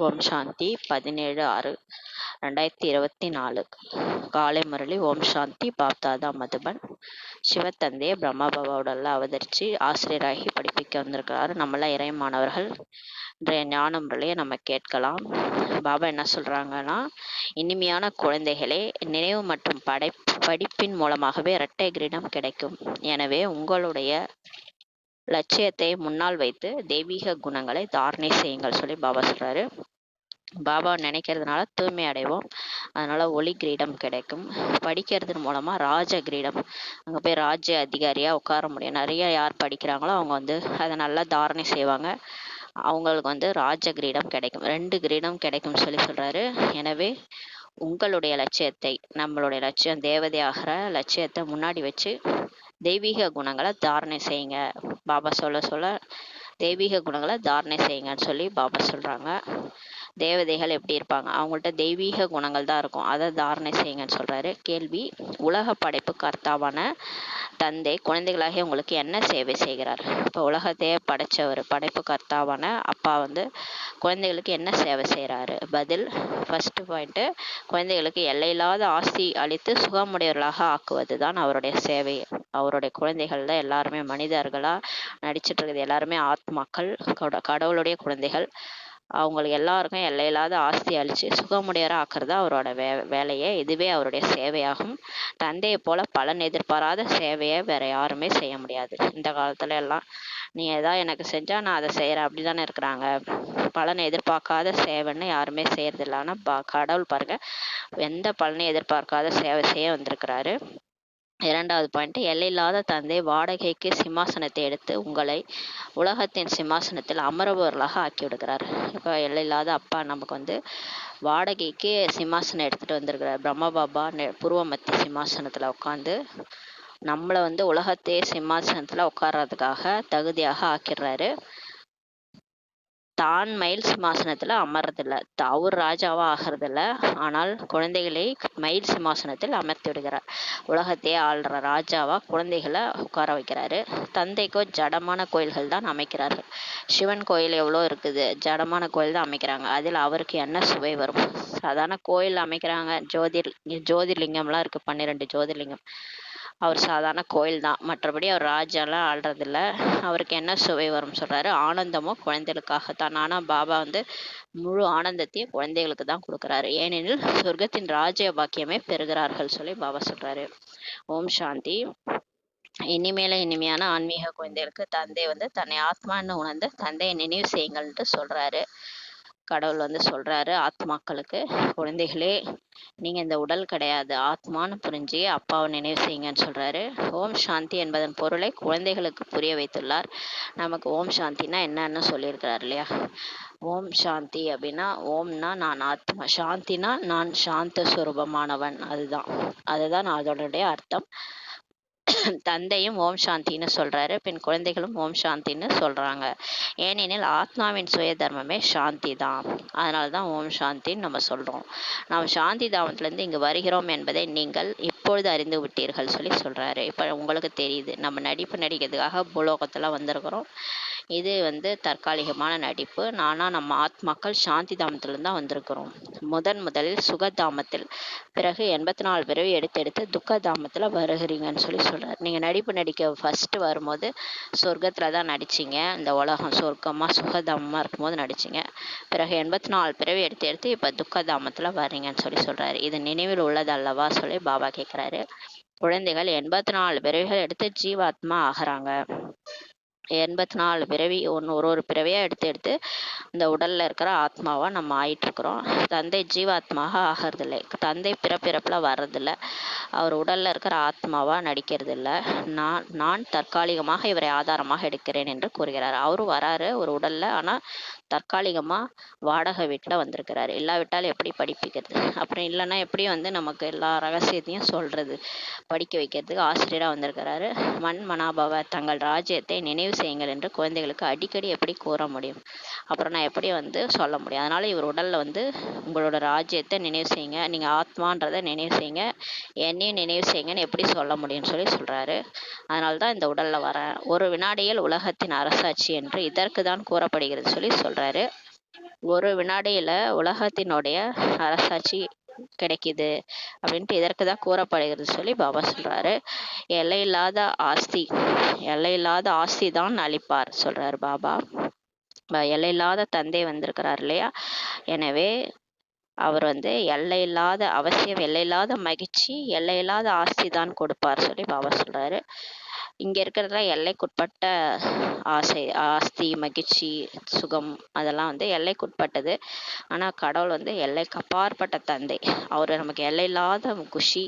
ஓம் சாந்தி 17/6/2024 காலை முரளி. ஓம் சாந்தி. பாப்தாதா மதுபன். சிவத்தந்தையை பிரம்மா பாபாவோடல அவதரித்து ஆசிரியராகி படிப்பிக்க வந்திருக்கிறாரு. நம்மளாம் இறை மாணவர்கள். இன்றைய ஞான முரளியை நம்ம கேட்கலாம். பாபா என்ன சொல்கிறாங்கன்னா, இனிமையான குழந்தைகளே, நினைவு மற்றும் படிப்பின் மூலமாகவே இரட்டை கிரீடம் கிடைக்கும். எனவே உங்களுடைய லட்சியத்தை முன்னால் வைத்து தெய்வீக குணங்களை தாரணை செய்யுங்கள் சொல்லி பாபா சொல்கிறாரு. பாபா நினைக்கிறதுனால தூய்மை அடைவோம், அதனால ஒளி கிரீடம் கிடைக்கும். படிக்கிறது மூலமாக ராஜ கிரீடம், அங்கே போய் ராஜ்ய அதிகாரியாக உட்கார முடியும். நிறைய யார் படிக்கிறாங்களோ அவங்க அதை நல்லா தாரணை செய்வாங்க, அவங்களுக்கு ராஜ கிரீடம் கிடைக்கும். 2 கிரீடம் கிடைக்கும் சொல்லி சொல்கிறாரு. எனவே உங்களுடைய லட்சியத்தை, நம்மளுடைய லட்சியம் தேவதை ஆகிற லட்சியத்தை முன்னாடி வச்சு தெய்வீக குணங்களை தாரணை செய்யுங்க. பாபா சொல்ல தெய்வீக குணங்களை தாரணை செய்யுங்கன்னு சொல்லி பாபா சொல்கிறாங்க. தேவதைகள் எப்படி இருப்பாங்க? அவங்கள்ட்ட தெய்வீக குணங்கள் தான் இருக்கும், அதை தாரணை செய்யுங்கன்னு சொல்கிறாரு. கேள்வி: உலக படைப்பு கர்த்தாவான தந்தை குழந்தைகளாகிய உங்களுக்கு என்ன சேவை செய்கிறார்? இப்போ உலகத்தையே படைச்சவர், படைப்பு கர்த்தாவான அப்பா குழந்தைகளுக்கு என்ன சேவை செய்கிறாரு? பதில்: ஃபர்ஸ்ட் பாயிண்ட்டு, குழந்தைகளுக்கு எல்லையில்லாத ஆஸ்தி அளித்து சுகமுடையவர்களாக ஆக்குவது தான் அவருடைய சேவை. அவருடைய குழந்தைகள் தான் எல்லாருமே மனிதர்களாக நடிச்சிட்டு இருக்குது. எல்லாருமே ஆத்மாக்கள், கடவுளுடைய குழந்தைகள். அவங்களுக்கு எல்லாருக்கும் எல்லையில்லாத ஆஸ்தி அழிச்சு சுகமுடையராக ஆக்குறது அவரோட வேலையே. இதுவே அவருடைய சேவையாகும். தந்தையை போல பலன் எதிர்பாராத சேவையை வேற யாருமே செய்ய முடியாது. இந்த காலத்துல எல்லாம் நீ ஏதாவது எனக்கு செஞ்சா நான் அதை செய்யறேன் அப்படிதானே இருக்கிறாங்க. பலனை எதிர்பார்க்காத சேவைன்னு யாருமே செய்யறதில்லை. ஆனா கடவுள் பாருங்க, எந்த பலனையும் எதிர்பார்க்காத சேவை செய்ய வந்திருக்கிறாரு. 2வது பாயிண்ட், எல்லையில்லாத தந்தை வாடகைக்கு சிம்மாசனத்தை எடுத்து உங்களை உலகத்தின் சிம்மாசனத்தில் அமர்பவர்களாக ஆக்கி விடுகிறார். இப்போ எல்லையில்லாத அப்பா நமக்கு வாடகைக்கு சிம்மாசனம் எடுத்துட்டு வந்திருக்கிறார். பிரம்மா பாபா பூர்வ மத்திய சிம்மாசனத்துல உட்காந்து நம்மளை உலகத்தையே சிம்மாசனத்துல உட்கார்றதுக்காக தகுதியாக ஆக்கிடுறாரு. தான் மயில் சிம்மாசனத்தில் அமர்றதில்ல, அவர் ராஜாவா ஆகிறதில்ல. ஆனால் குழந்தைகளை மயில் சிம்மாசனத்தில் அமர்த்தி விடுகிறார். உலகத்தையே ஆள்ற ராஜாவா குழந்தைகளை உட்கார வைக்கிறாரு. தந்தைக்கோ ஜடமான கோயில்கள் தான் அமைக்கிறார்கள். சிவன் கோயில் எவ்வளோ இருக்குது, ஜடமான கோயில் தான் அமைக்கிறாங்க. அதில் அவருக்கு என்ன சுவை வரும்? சாதாரண கோயில் அமைக்கிறாங்க, ஜோதிர்லிங்கம்லாம் இருக்குது, 12 ஜோதிர்லிங்கம். அவர் சாதாரண கோயில் தான், மற்றபடி அவர் ராஜாலாம் ஆள்றதில்ல. அவருக்கு என்ன சுவை வரும் சொல்றாரு? ஆனந்தமோ குழந்தைகளுக்காகத்தான். ஆனால் பாபா முழு ஆனந்தத்தையும் குழந்தைகளுக்கு தான் கொடுக்குறாரு. ஏனெனில் சொர்க்கத்தின் ராஜ்ய பாக்கியமே பெறுகிறார்கள் சொல்லி பாபா சொல்றாரு. ஓம் சாந்தி. இனிமையான ஆன்மீக குழந்தைகளுக்கு தந்தை தன்னை ஆத்மான்னு உணர்ந்து தந்தையை நினைவு செய்யுங்கள்ன்ட்டு சொல்றாரு. கடவுள் சொல்றாரு ஆத்மாக்களுக்கு, குழந்தைகளே, நீங்க இந்த உடல் கிடையாது, ஆத்மான்னு புரிஞ்சு அப்பாவை நினைவு செய்யுங்கன்னு சொல்றாரு. ஓம் சாந்தி என்பதன் பொருளை குழந்தைகளுக்கு புரிய வைத்துள்ளார். நமக்கு ஓம் சாந்தினா என்னன்னு சொல்லியிருக்கிறார் இல்லையா? ஓம் சாந்தி அப்படின்னா, ஓம்னா நான் ஆத்மா, சாந்தினா நான் சாந்த சுரூபமானவன். அதுதான் அதோடைய அர்த்தம். தந்தையும் ஓம் சாந்தின்னு சொல்றாரு, பின் குழந்தைகளும் ஓம் சாந்தின்னு சொல்றாங்க. ஏனெனில் ஆத்மாவின் சுய தர்மமே சாந்தி தான். அதனாலதான் ஓம் சாந்தின்னு நம்ம சொல்றோம். நாம் சாந்தி தாமத்திலிருந்து இங்கு வருகிறோம் என்பதை நீங்கள் இப்பொழுது அறிந்து விட்டீர்கள் சொல்லி சொல்றாரு. இப்ப உங்களுக்கு தெரியுது, நம்ம நடிப்பு நடிக்கிறதுக்காக பூலோகத்துல வந்திருக்கிறோம். இது தற்காலிகமான நடிப்பு. நம்ம ஆத்மாக்கள் சாந்தி தாமத்திலிருந்து தான் வந்திருக்கிறோம். முதலில் சுகதாமத்தில், பிறகு 84 பிறவி எடுத்து துக்க தாமத்துல வருகிறீங்கன்னு சொல்லி சொல்றாரு. நீங்க நடிப்பு நடிக்க ஃபர்ஸ்ட் வரும்போது சொர்க்கத்துல தான் நடிச்சிங்க, இந்த உலகம் சொர்க்கமா சுகதாமமா இருக்கும்போது நடிச்சிங்க. பிறகு 84 பிறவி எடுத்து இப்ப துக்கதாமத்துல வர்றீங்கன்னு சொல்லி சொல்றாரு. இது நினைவில் உள்ளது அல்லவா சொல்லி பாபா கேட்கிறாரு. குழந்தைகள் 84 பிறவிகள் எடுத்து ஜீவாத்மா ஆகிறாங்க. 84 பிறவி, ஒரு பிறவியா எடுத்து இந்த உடல்ல இருக்கிற ஆத்மாவா நம்ம ஆயிட்டு இருக்கிறோம். தந்தை ஜீவாத்மாக ஆகிறதில்லை. தந்தை பிறப்பிறப்புல வர்றதில்லை. அவர் உடல்ல இருக்கிற ஆத்மாவா நடிக்கிறது இல்லை. நான் தற்காலிகமாக இவரை ஆதாரமாக எடுக்கிறேன் என்று கூறுகிறார். அவரும் வராரு ஒரு உடல்ல, ஆனா தற்காலிகமா வாடகை வீட்டுல வந்திருக்கிறாரு. இல்லாவிட்டால் எப்படி படிப்பிக்கிறது? அப்புறம் இல்லைன்னா எப்படி நமக்கு எல்லா ரகசியத்தையும் சொல்றது, படிக்க வைக்கிறதுக்கு ஆசிரியரா வந்திருக்கிறாரு. மனாபவ தங்கள் ராஜ்யத்தை நினைவு செய்யுங்கள் என்று குழந்தைகளுக்கு அடிக்கடி எப்படி கூற முடியும்? அப்புறம் நான் எப்படி சொல்ல முடியும்? அதனால இவர் உடல்ல உங்களோட ராஜ்யத்தை நினைவு செய்யுங்க, நீங்க ஆத்மான்றதை நினைவு செய்யுங்க, என்னையும் நினைவு செய்யுங்கன்னு எப்படி சொல்ல முடியும்னு சொல்லி சொல்றாரு. அதனால்தான் இந்த உடல்ல வரேன். ஒரு வினாடியில் உலகத்தின் அரசாட்சி என்று இதற்கு தான் கூறப்படுகிறது சொல்லி சொல்றாரு. ஒரு வினாடியில உலகத்தினுடைய அரசாட்சி கிடைக்குது அப்படின்ட்டு இதற்கு தான் கூறப்படுகிறது சொல்லி பாபா சொல்றாரு. எல்லையில்லாத ஆஸ்தி, எல்லையில்லாத ஆஸ்தி தான் அளிப்பார் சொல்றாரு பாபா. எல்லையில்லாத தந்தை வந்திருக்கிறார் இல்லையா, எனவே அவர் வந்து எல்லையில்லாத அவசியம், எல்லையில்லாத மகிழ்ச்சி, எல்லையில்லாத ஆஸ்தி தான் கொடுப்பார் சொல்லி பாபா சொல்றாரு. இங்க இருக்கிறதுல எல்லைக்குட்பட்ட ஆசை, ஆஸ்தி, மகிழ்ச்சி, சுகம் அதெல்லாம் வந்து எல்லைக்குட்பட்டது. ஆனா கடவுள் வந்து எல்லைக்கு அப்பாற்பட்ட தந்தை. அவர் நமக்கு எல்லையில்லாத குஷி,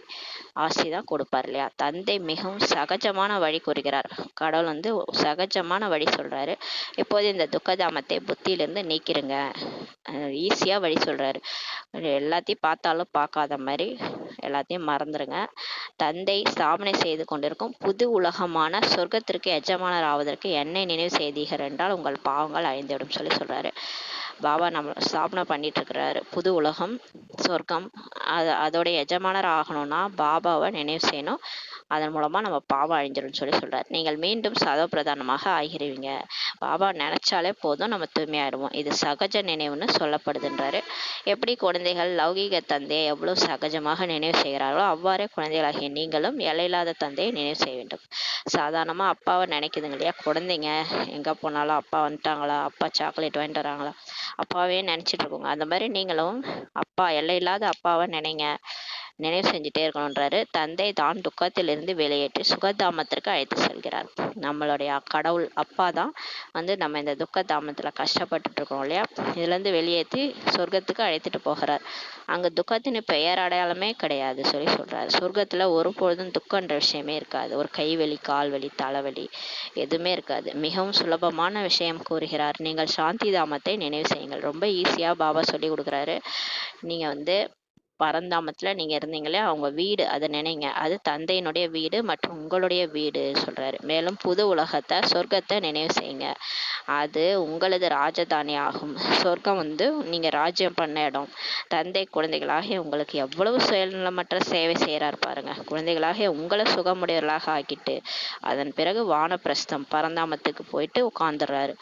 ஆசை தான் கொடுப்பார் இல்லையா. தந்தை மிகவும் சகஜமான வழி கூறுகிறார். கடவுள் வந்து சகஜமான வழி சொல்றாரு. இப்போது இந்த துக்கதாமத்தை புத்தியிலிருந்து நீக்கிருங்க, ஈஸியா வழி சொல்றாரு. எல்லாத்தையும் பார்த்தாலும் பார்க்காத மாதிரி எல்லாத்தையும் மறந்துடுங்க. தந்தை ஸ்தாபனை செய்து கொண்டிருக்கும் புது உலகமான சொர்க்கத்திற்கு எஜமானர் ஆவதற்கு என்னை நினைவு செய்தீர்கள் என்றால் உங்கள் பாவங்கள் அழிந்துவிடும் சொல்லி சொல்றாரு. பாபா நம்ம ஸ்தாபனை பண்ணிட்டு இருக்கிறாரு புது உலகம், சொர்க்கம். அதோடைய எஜமானர் ஆகணும்னா பாபாவை நினைவு செய்யணும். அதன் மூலமா நம்ம பாவம் அழிஞ்சிடும் சொல்லி சொல்றாரு. நீங்கள் மீண்டும் சதோ பிரதானமாக ஆகிருவீங்க. பாபா நினைச்சாலே போதும் நம்ம தூய்மையாயிடுவோம். இது சகஜ நினைவுன்னு சொல்லப்படுதுன்றாரு. எப்படி குழந்தைகள் லௌகீக தந்தையை எவ்வளவு சகஜமாக நினைவு செய்கிறார்களோ அவ்வாறே குழந்தைகளாகிய நீங்களும் எல்லையில்லாத தந்தையை நினைவு செய்ய வேண்டும். சாதாரணமா அப்பாவை நினைக்குதுங்க இல்லையா குழந்தைங்க, எங்க போனாலும் அப்பா வந்துட்டாங்களா, அப்பா சாக்லேட் வாங்கிட்டு வராங்களா, அப்பாவே நினைச்சிட்டு இருக்கோங்க. அந்த மாதிரி நீங்களும் அப்பா, எல்லையில்லாத அப்பாவை நினைவு செஞ்சுட்டே இருக்கணுன்றாரு. தந்தை தான் துக்கத்திலிருந்து வெளியேற்றி சுகதாமத்திற்கு அழைத்து செல்கிறார். நம்மளுடைய கடவுள் அப்பா தான் வந்து நம்ம இந்த துக்கதாமத்தில் கஷ்டப்பட்டுட்டு இருக்கோம் இல்லையா, இதுலேருந்து வெளியேற்றி சொர்க்கத்துக்கு அழைத்துட்டு போகிறார். அங்கே துக்கத்தின் பெயர் அடையாளமே கிடையாது சொல்லி சொல்கிறார். சொர்க்கத்தில் ஒருபொழுதும் துக்கன்ற விஷயமே இருக்காது. ஒரு கைவலி, கால்வலி, தலைவலி எதுவுமே இருக்காது. மிகவும் சுலபமான விஷயம் கூறுகிறார். நீங்கள் சாந்தி தாமத்தை நினைவு செய்யுங்கள். ரொம்ப ஈஸியாக பாபா சொல்லி கொடுக்குறாரு. நீங்கள் வந்து பரந்தாமத்தில் நீங்கள் இருந்தீங்களே அவங்க வீடு, அதை நினைங்க. அது தந்தையினுடைய வீடு மற்றும் உங்களுடைய வீடு சொல்கிறாரு. மேலும் புது உலகத்தை, சொர்க்கத்தை நினைவு செய்யுங்க. அது உங்களது ராஜதானி ஆகும். சொர்க்கம் வந்து நீங்கள் ராஜ்யம் பண்ண இடம். தந்தை குழந்தைகளாகிய உங்களுக்கு எவ்வளவு சுயநலமற்ற சேவை செய்கிறார் பாருங்க. குழந்தைகளாகிய உங்களை சுகமுடையவர்களாக ஆக்கிட்டு அதன் பிறகு வானப்பிரஸ்தம் பரந்தாமத்துக்கு போயிட்டு உட்காந்துடுறாரு.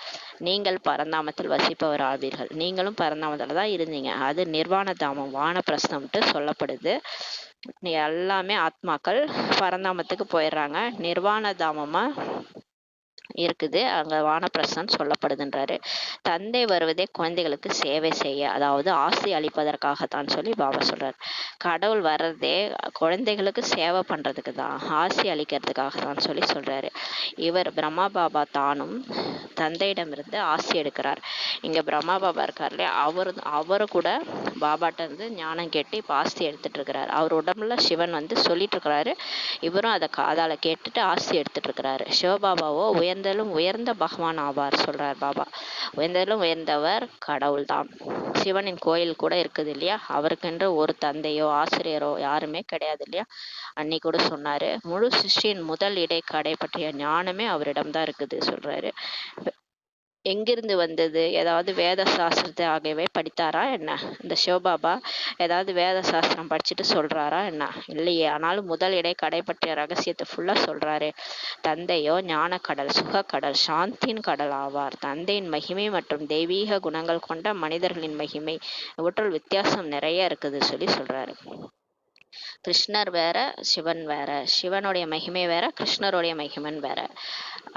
நீங்கள் பரந்தாமத்தில் வசிப்பவர் ஆவீர்கள். நீங்களும் பரந்தாமத்தில் தான் இருந்தீங்க. அது நிர்வாண தாமம், வானப்பிரஸ்தம்ட்டு சொல்லப்படுது. எல்லாமே ஆத்மாக்கள் பரந்தாமத்துக்கு போயிடுறாங்க. நிர்வாண தாமமா இருக்குது, அங்க வானப்பிரஸ்தம் சொல்லப்படுதுன்றாரு. தந்தை வருவதே குழந்தைகளுக்கு சேவை செய்ய, அதாவது ஆசை அளிப்பதற்காகத்தான் சொல்லி பாபா சொல்றாரு. கடவுள் வர்றதே குழந்தைகளுக்கு சேவை பண்றதுக்கு தான், ஆசை அளிக்கிறதுக்காக தான் சொல்லி சொல்றாரு. இவர் பிரம்மா பாபா தானும் தந்தையிடமிருந்து ஆசை எடுக்கிறார். இங்க பிரம்மா பாபா இருக்கார் இல்லையா, அவரு கூட பாபாட்ட இருந்து ஞானம் கேட்டு இப்ப ஆசை எடுத்துட்டு இருக்கிறாரு. அவர் உடம்புல சிவன் வந்து சொல்லிட்டு இருக்கிறாரு, இவரும் அதை காதால கேட்டுட்டு ஆசை எடுத்துட்டு இருக்கிறாரு. சிவபாபாவோ உயர்ந்தலும் உயர்ந்த பகவான் ஆவார் சொல்றார் பாபா. உயர்ந்தலும் உயர்ந்தவர் கடவுள் தான். சிவனின் கோயில் கூட இருக்குது இல்லையா, அவருக்கென்று ஒரு தந்தையோ ஆசிரியரோ யாருமே கிடையாது இல்லையா. அன்னைக்கு கூட சொன்னாரு, முழு சிருஷ்டியின் முதல் இடைக்கடை பற்றிய ஞானமே அவரிடம்தான் இருக்குது சொல்றாரு. எங்கிருந்து வந்தது? ஏதாவது வேத சாஸ்திரத்தை ஆகியவை படித்தாரா என்ன இந்த சிவபாபா? ஏதாவது வேத சாஸ்திரம் படிச்சுட்டு சொல்றாரா என்ன? இல்லையே. ஆனாலும் முதல் இடை கடை பற்றிய ரகசியத்தை ஃபுல்லா சொல்றாரு. தந்தையோ ஞான கடல், சுகக்கடல், சாந்தியின் கடல் ஆவார். தந்தையின் மகிமை மற்றும் தெய்வீக குணங்கள் கொண்ட மனிதர்களின் மகிமை, இவற்றுள் வித்தியாசம் நிறைய இருக்குது சொல்லி சொல்றாரு. கிருஷ்ணர் வேற, சிவன் வேற. சிவனுடைய மகிமை வேற, கிருஷ்ணருடைய மகிமன் வேற.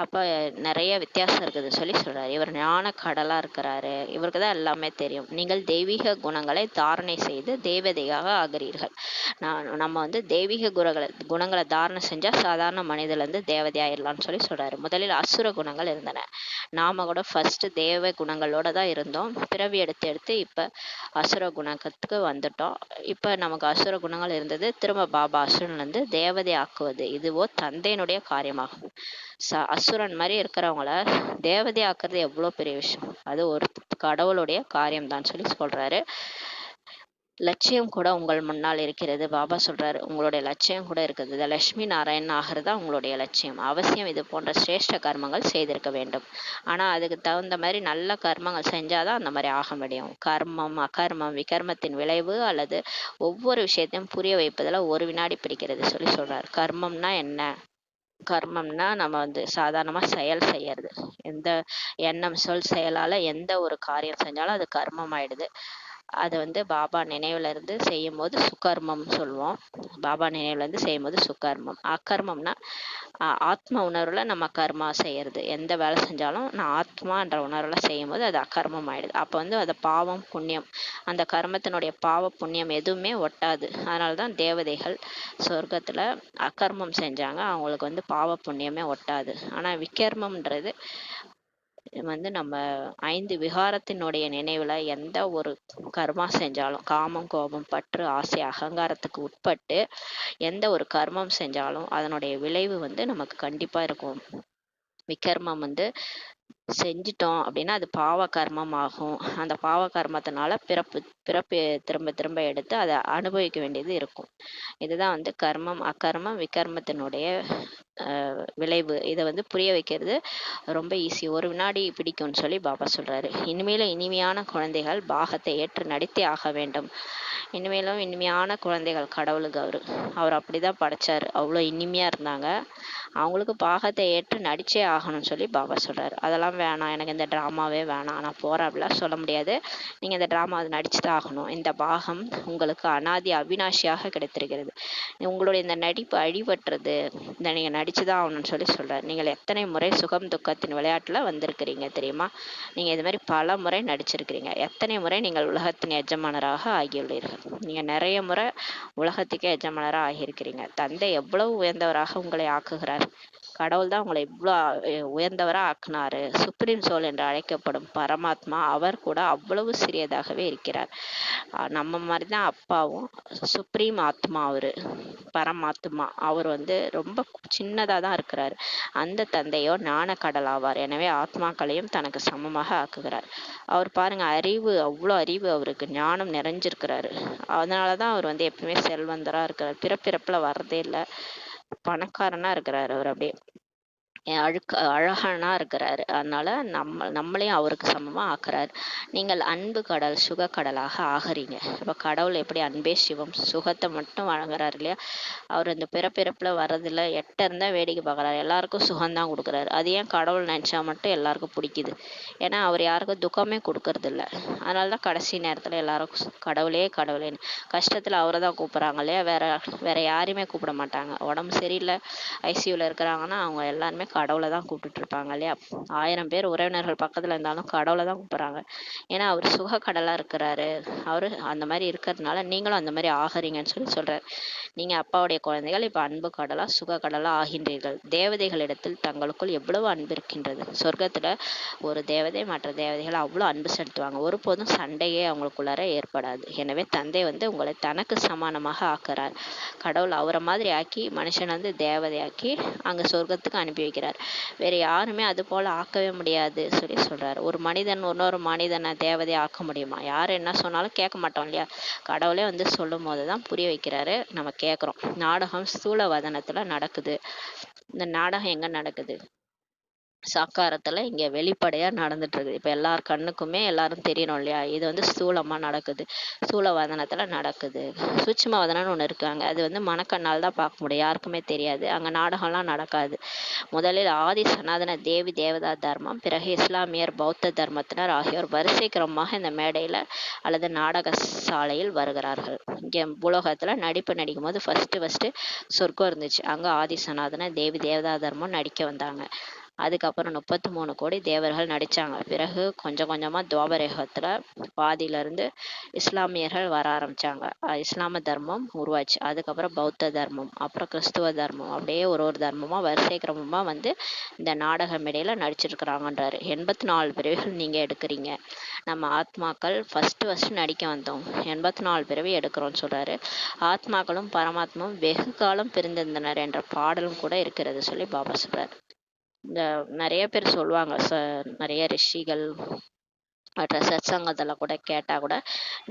அப்ப நிறைய வித்தியாசம் இருக்குது சொல்லி சொல்றாரு. இவர் ஞான கடலா இருக்கிறாரு. இவருக்கு தான் எல்லாமே தெரியும். நீங்கள் தெய்வீக குணங்களை தாரணை செய்து தேவதையாக ஆகிறீர்கள். நம்ம வந்து தெய்வீக குணங்களை தாரணை செஞ்சா சாதாரண மனிதர்ல இருந்து தேவதையாயிடலாம்னு சொல்லி சொல்றாரு. முதலில் அசுர குணங்கள் இருந்தன. நாம கூட ஃபர்ஸ்ட் தேவ குணங்களோட தான் இருந்தோம். பிறவி எடுத்து இப்ப அசுர குணத்துக்கு வந்துட்டோம். இப்ப நமக்கு அசுர குணங்கள் இருந்தது, திரும்ப பாபா அசுரன் வந்து தேவதை ஆக்குவது இதுவோ தந்தையினுடைய காரியமாகும். அசுரன் மாதிரி இருக்கிறவங்கள தேவதை ஆக்குறது எவ்வளவு பெரிய விஷயம். அது ஒரு கடவுளுடைய காரியம்தான் சொல்லி சொல்றாரு. லட்சியம் கூட உங்கள் முன்னால் இருக்கிறது. பாபா சொல்றாரு, உங்களுடைய லட்சியம் கூட இருக்குது. இந்த லட்சுமி நாராயணன் ஆகிறதா உங்களுடைய லட்சியம். அவசியம் இது போன்ற சிரேஷ்ட கர்மங்கள் செய்திருக்க வேண்டும். ஆனா அதுக்கு தகுந்த மாதிரி நல்ல கர்மங்கள் செஞ்சாதான் அந்த மாதிரி ஆக முடியும். கர்மம், அகர்மம், விகர்மத்தின் விளைவு அல்லது ஒவ்வொரு விஷயத்தையும் புரிய வைப்பதில் ஒரு வினாடி பிடிக்கிறது சொல்லி சொல்றாரு. கர்மம்னா என்ன? கர்மம்னா நம்ம வந்து சாதாரணமா செயல் செய்யறது. எந்த எண்ணம், சொல், செயலால எந்த ஒரு காரியம் செஞ்சாலும் அது கர்மம் ஆயிடுது. அது வந்து பாபா நினைவுல இருந்து செய்யும்போது சுகர்மம் சொல்லுவோம். பாபா நினைவுல இருந்து செய்யும்போது சுகர்மம். அகர்மம்னா ஆத்ம உணர்வுல நம்ம கர்மா செய்யறது. எந்த வேலை செஞ்சாலும் நான் ஆத்மான்ற உணர்வுல செய்யும்போது அது அகர்மம் ஆயிடுது. அப்ப வந்து அது பாவம் புண்ணியம், அந்த கர்மத்தினுடைய பாவ புண்ணியம் எதுவுமே ஒட்டாது. அதனாலதான் தேவதைகள் சொர்க்கத்துல அகர்மம் செஞ்சாங்க, அவங்களுக்கு வந்து பாவ புண்ணியமே ஒட்டாது. ஆனா விகர்மம்ன்றது வந்து நம்ம 5 விகாரத்தினுடைய நினைவுல எந்த ஒரு கர்மா செஞ்சாலும், காமம், கோபம், பற்று, ஆசை, அகங்காரத்துக்கு உட்பட்டு எந்த ஒரு கர்மம் செஞ்சாலும் அதனுடைய விளைவு வந்து நமக்கு கண்டிப்பா இருக்கும். விகர்மம் வந்து செஞ்சிட்டோம் அப்படின்னா அது பாவ கர்மம் ஆகும். அந்த பாவ கர்மத்தினால பிறப்பு பிறப்பு திரும்ப திரும்ப எடுத்து அதை அனுபவிக்க வேண்டியது இருக்கும். இதுதான் வந்து கர்மம், அகர்மம், விகர்மத்தினுடைய விளைவு. இதை வந்து புரிய வைக்கிறது ரொம்ப ஈஸி. ஒரு வினாடி பிடிக்கும்னு சொல்லி பாபா சொல்றாரு. இனிமேலும் இனிமையான குழந்தைகள் பாகத்தை ஏற்று நடித்தே ஆக வேண்டும். இனிமேலும் இனிமையான குழந்தைகள் கடவுளுக்கு அவர் அப்படிதான் படைச்சாரு. அவ்வளோ இனிமையா இருந்தாங்க. அவங்களுக்கு பாகத்தை ஏற்று நடிச்சே ஆகணும்னு சொல்லி பாபா சொல்றாரு. அதெல்லாம் வேணாம், எனக்கு இந்த ட்ராமாவே வேணாம், நான் போறேன் அப்படிலாம் சொல்ல முடியாது. நீங்க இந்த ட்ராமா அது நடிச்சுதான் ஆகணும். இந்த பாகம் உங்களுக்கு அனாதி அவினாஷியாக கிடைத்திருக்கிறது. உங்களுடைய இந்த நடிப்பு அழிவற்றது. இந்த நீங்க நடிச்சுதான் ஆகணும்னு சொல்லி சொல்றாரு. நீங்கள் எத்தனை முறை சுகம் துக்கத்தின் விளையாட்டுல வந்திருக்கிறீங்க தெரியுமா? நீங்க இது மாதிரி பல முறை நடிச்சிருக்கிறீங்க. எத்தனை முறை நீங்கள் உலகத்தின் எஜமானராக ஆகியுள்ளீர்கள். நீங்க நிறைய முறை உலகத்துக்கே எஜமானராக ஆகியிருக்கிறீங்க. தந்தை எவ்வளவு உயர்ந்தவராக உங்களை ஆக்குகிறார். கடவுள் தான் உங்களை இவ்வளோ உயர்ந்தவரா ஆக்குனாரு. சுப்ரீம் சோல் என்று அழைக்கப்படும் பரமாத்மா அவர் கூட அவ்வளவு சிறியதாகவே இருக்கிறார். நம்ம மாதிரிதான் அப்பாவும் சுப்ரீம் ஆத்மா, அவரு பரமாத்மா, அவர் வந்து ரொம்ப சின்னதா தான் இருக்கிறார். அந்த தந்தையோ ஞான கடல் ஆவார். எனவே ஆத்மாக்களையும் தனக்கு சமமாக ஆக்குகிறார். அவர் பாருங்க, அறிவு, அவ்வளோ அறிவு அவருக்கு, ஞானம் நிறைஞ்சிருக்கிறாரு. அதனாலதான் அவர் வந்து எப்பவுமே செல்வந்தரா இருக்கிறார். பிறப்பிறப்புல வர்றதே இல்லை, பணக்காரனா இருக்கிறாரு அவர். அப்படியே அழகானா இருக்கிறாரு. அதனால நம்மளையும் அவருக்கு சமமா ஆக்குறாரு. நீங்கள் அன்பு கடல், சுக கடலாக ஆகிறீங்க. இப்ப கடவுள் எப்படி அன்பே சிவம், சுகத்தை மட்டும் வழங்குறாரு இல்லையா? அவர் இந்த பிறப்பிறப்புல வர்றதில்ல, எட்ட இருந்தா வேடிக்கை பார்க்கறாரு. எல்லாருக்கும் சுகம்தான் கொடுக்குறாரு. அது ஏன் கடவுள் நினைச்சா மட்டும் எல்லாருக்கும் பிடிக்குது? ஏன்னா அவர் யாருக்கும் துக்கமே கொடுக்கறது இல்லை. அதனாலதான் கடைசி நேரத்துல எல்லாரும் கடவுளே கடவுளேன்னு கஷ்டத்துல அவரை தான் கூப்பிடுறாங்க இல்லையா? வேற யாரையுமே கூப்பிட மாட்டாங்க. உடம்பு சரியில்லை, ஐசியூல இருக்கிறாங்கன்னா அவங்க எல்லாருமே கடவுளை தான் கூப்பிட்டுட்டு இருப்பாங்க இல்லையா? 1000 பேர் உறவினர்கள் பக்கத்துல இருந்தாலும் கடவுளை தான் கூப்பிடுறாங்க. ஏன்னா அவர் சுக கடலா இருக்கிறாரு. அவரு அந்த மாதிரி இருக்கிறதுனால நீங்களும் அந்த மாதிரி ஆகிறீங்கன்னு சொல்லி சொல்றாரு. நீங்க அப்பாவுடைய குழந்தைகள், இப்ப அன்பு கடலா சுக கடலா ஆகின்றீர்கள். தேவதைகளிடத்தில் தங்களுக்குள் எவ்வளவு அன்பு இருக்கின்றது. சொர்க்கத்துல ஒரு தேவதை மற்ற தேவதைகள் அவ்வளவு அன்பு செலுத்துவாங்க. ஒருபோதும் சண்டையே அவங்களுக்குள்ளார ஏற்படாது. எனவே தந்தை வந்து உங்களை தனக்கு சமானமாக ஆக்குறார். கடவுள் அவரை மாதிரி ஆக்கி மனுஷன் வந்து தேவதையாக்கி அங்க சொர்க்கத்துக்கு அனுப்பி வைக்கிறார். வேற யாருமே அது போல ஆக்கவே முடியாது சொல்லி சொல்றாரு. ஒரு மனிதன் இன்னொரு மனிதனை தேவதை ஆக்க முடியுமா? யார் என்ன சொன்னாலும் கேட்க மாட்டோம் இல்லையா? கடவுளே வந்து சொல்லும் போதுதான் புரிய வைக்கிறாரு, நம்ம கேட்கிறோம். நாடகம் ஸ்தூல வதனத்துல நடக்குது. இந்த நாடகம் எங்க நடக்குது? சாக்காரத்துல இங்க வெளிப்படையா நடந்துட்டு இருக்குது. இப்ப எல்லார் கண்ணுக்குமே எல்லாரும் தெரியணும் இல்லையா? இது வந்து ஸ்தூலமா நடக்குது, ஸ்தூல வதனத்துல நடக்குது. சூட்சும வதனம்னு ஒண்ணு இருக்காங்க, அது வந்து மனக்கண்ணால் தான் பார்க்க முடியும், யாருக்குமே தெரியாது. அங்க நாடகம்லாம் நடக்காது. முதலில் ஆதி சனாதன தேவி தேவதா தர்மம், பிறகு இஸ்லாமியர், பௌத்த தர்மத்தினர் ஆகியோர் வரிசை கிரமமாக இந்த மேடையில அல்லது நாடக சாலையில் வருகிறார்கள். இங்க உலகத்துல நடிப்பு நடிக்கும் போது ஃபர்ஸ்ட் சொர்க்கம் இருந்துச்சு. அங்க ஆதி சனாதன தேவி தேவதா தர்மம் நடிக்க வந்தாங்க. அதுக்கப்புறம் 33 கோடி தேவர்கள் நடிச்சாங்க. பிறகு கொஞ்சம் கொஞ்சமா துவாபரயுகத்துல பாதியில இருந்து இஸ்லாமியர்கள் வர ஆரம்பிச்சாங்க. இஸ்லாம தர்மம் உருவாச்சு. அதுக்கப்புறம் பௌத்த தர்மம், அப்புறம் கிறிஸ்துவ தர்மம், அப்படியே ஒரு தர்மமா வரிசை கிரமமா வந்து இந்த நாடக மேடையில நடிச்சிருக்கிறாங்கன்றாரு. 84 பிறவிகள் நீங்க எடுக்கிறீங்க. நம்ம ஆத்மாக்கள் ஃபர்ஸ்ட் நடிக்க வந்தோம், 84 பிறவி எடுக்கிறோம்னு சொல்றாரு. ஆத்மாக்களும் பரமாத்மாவும் வெகு காலம் பிரிந்திருந்தனர் என்ற பாடலும் கூட இருக்கிறது சொல்லி பாபா சொல்றாரு. இந்த நிறைய பேர் சொல்லுவாங்க, நிறைய ரிஷிகள் மற்ற சத்சங்கத்தில் கூட கேட்டால் கூட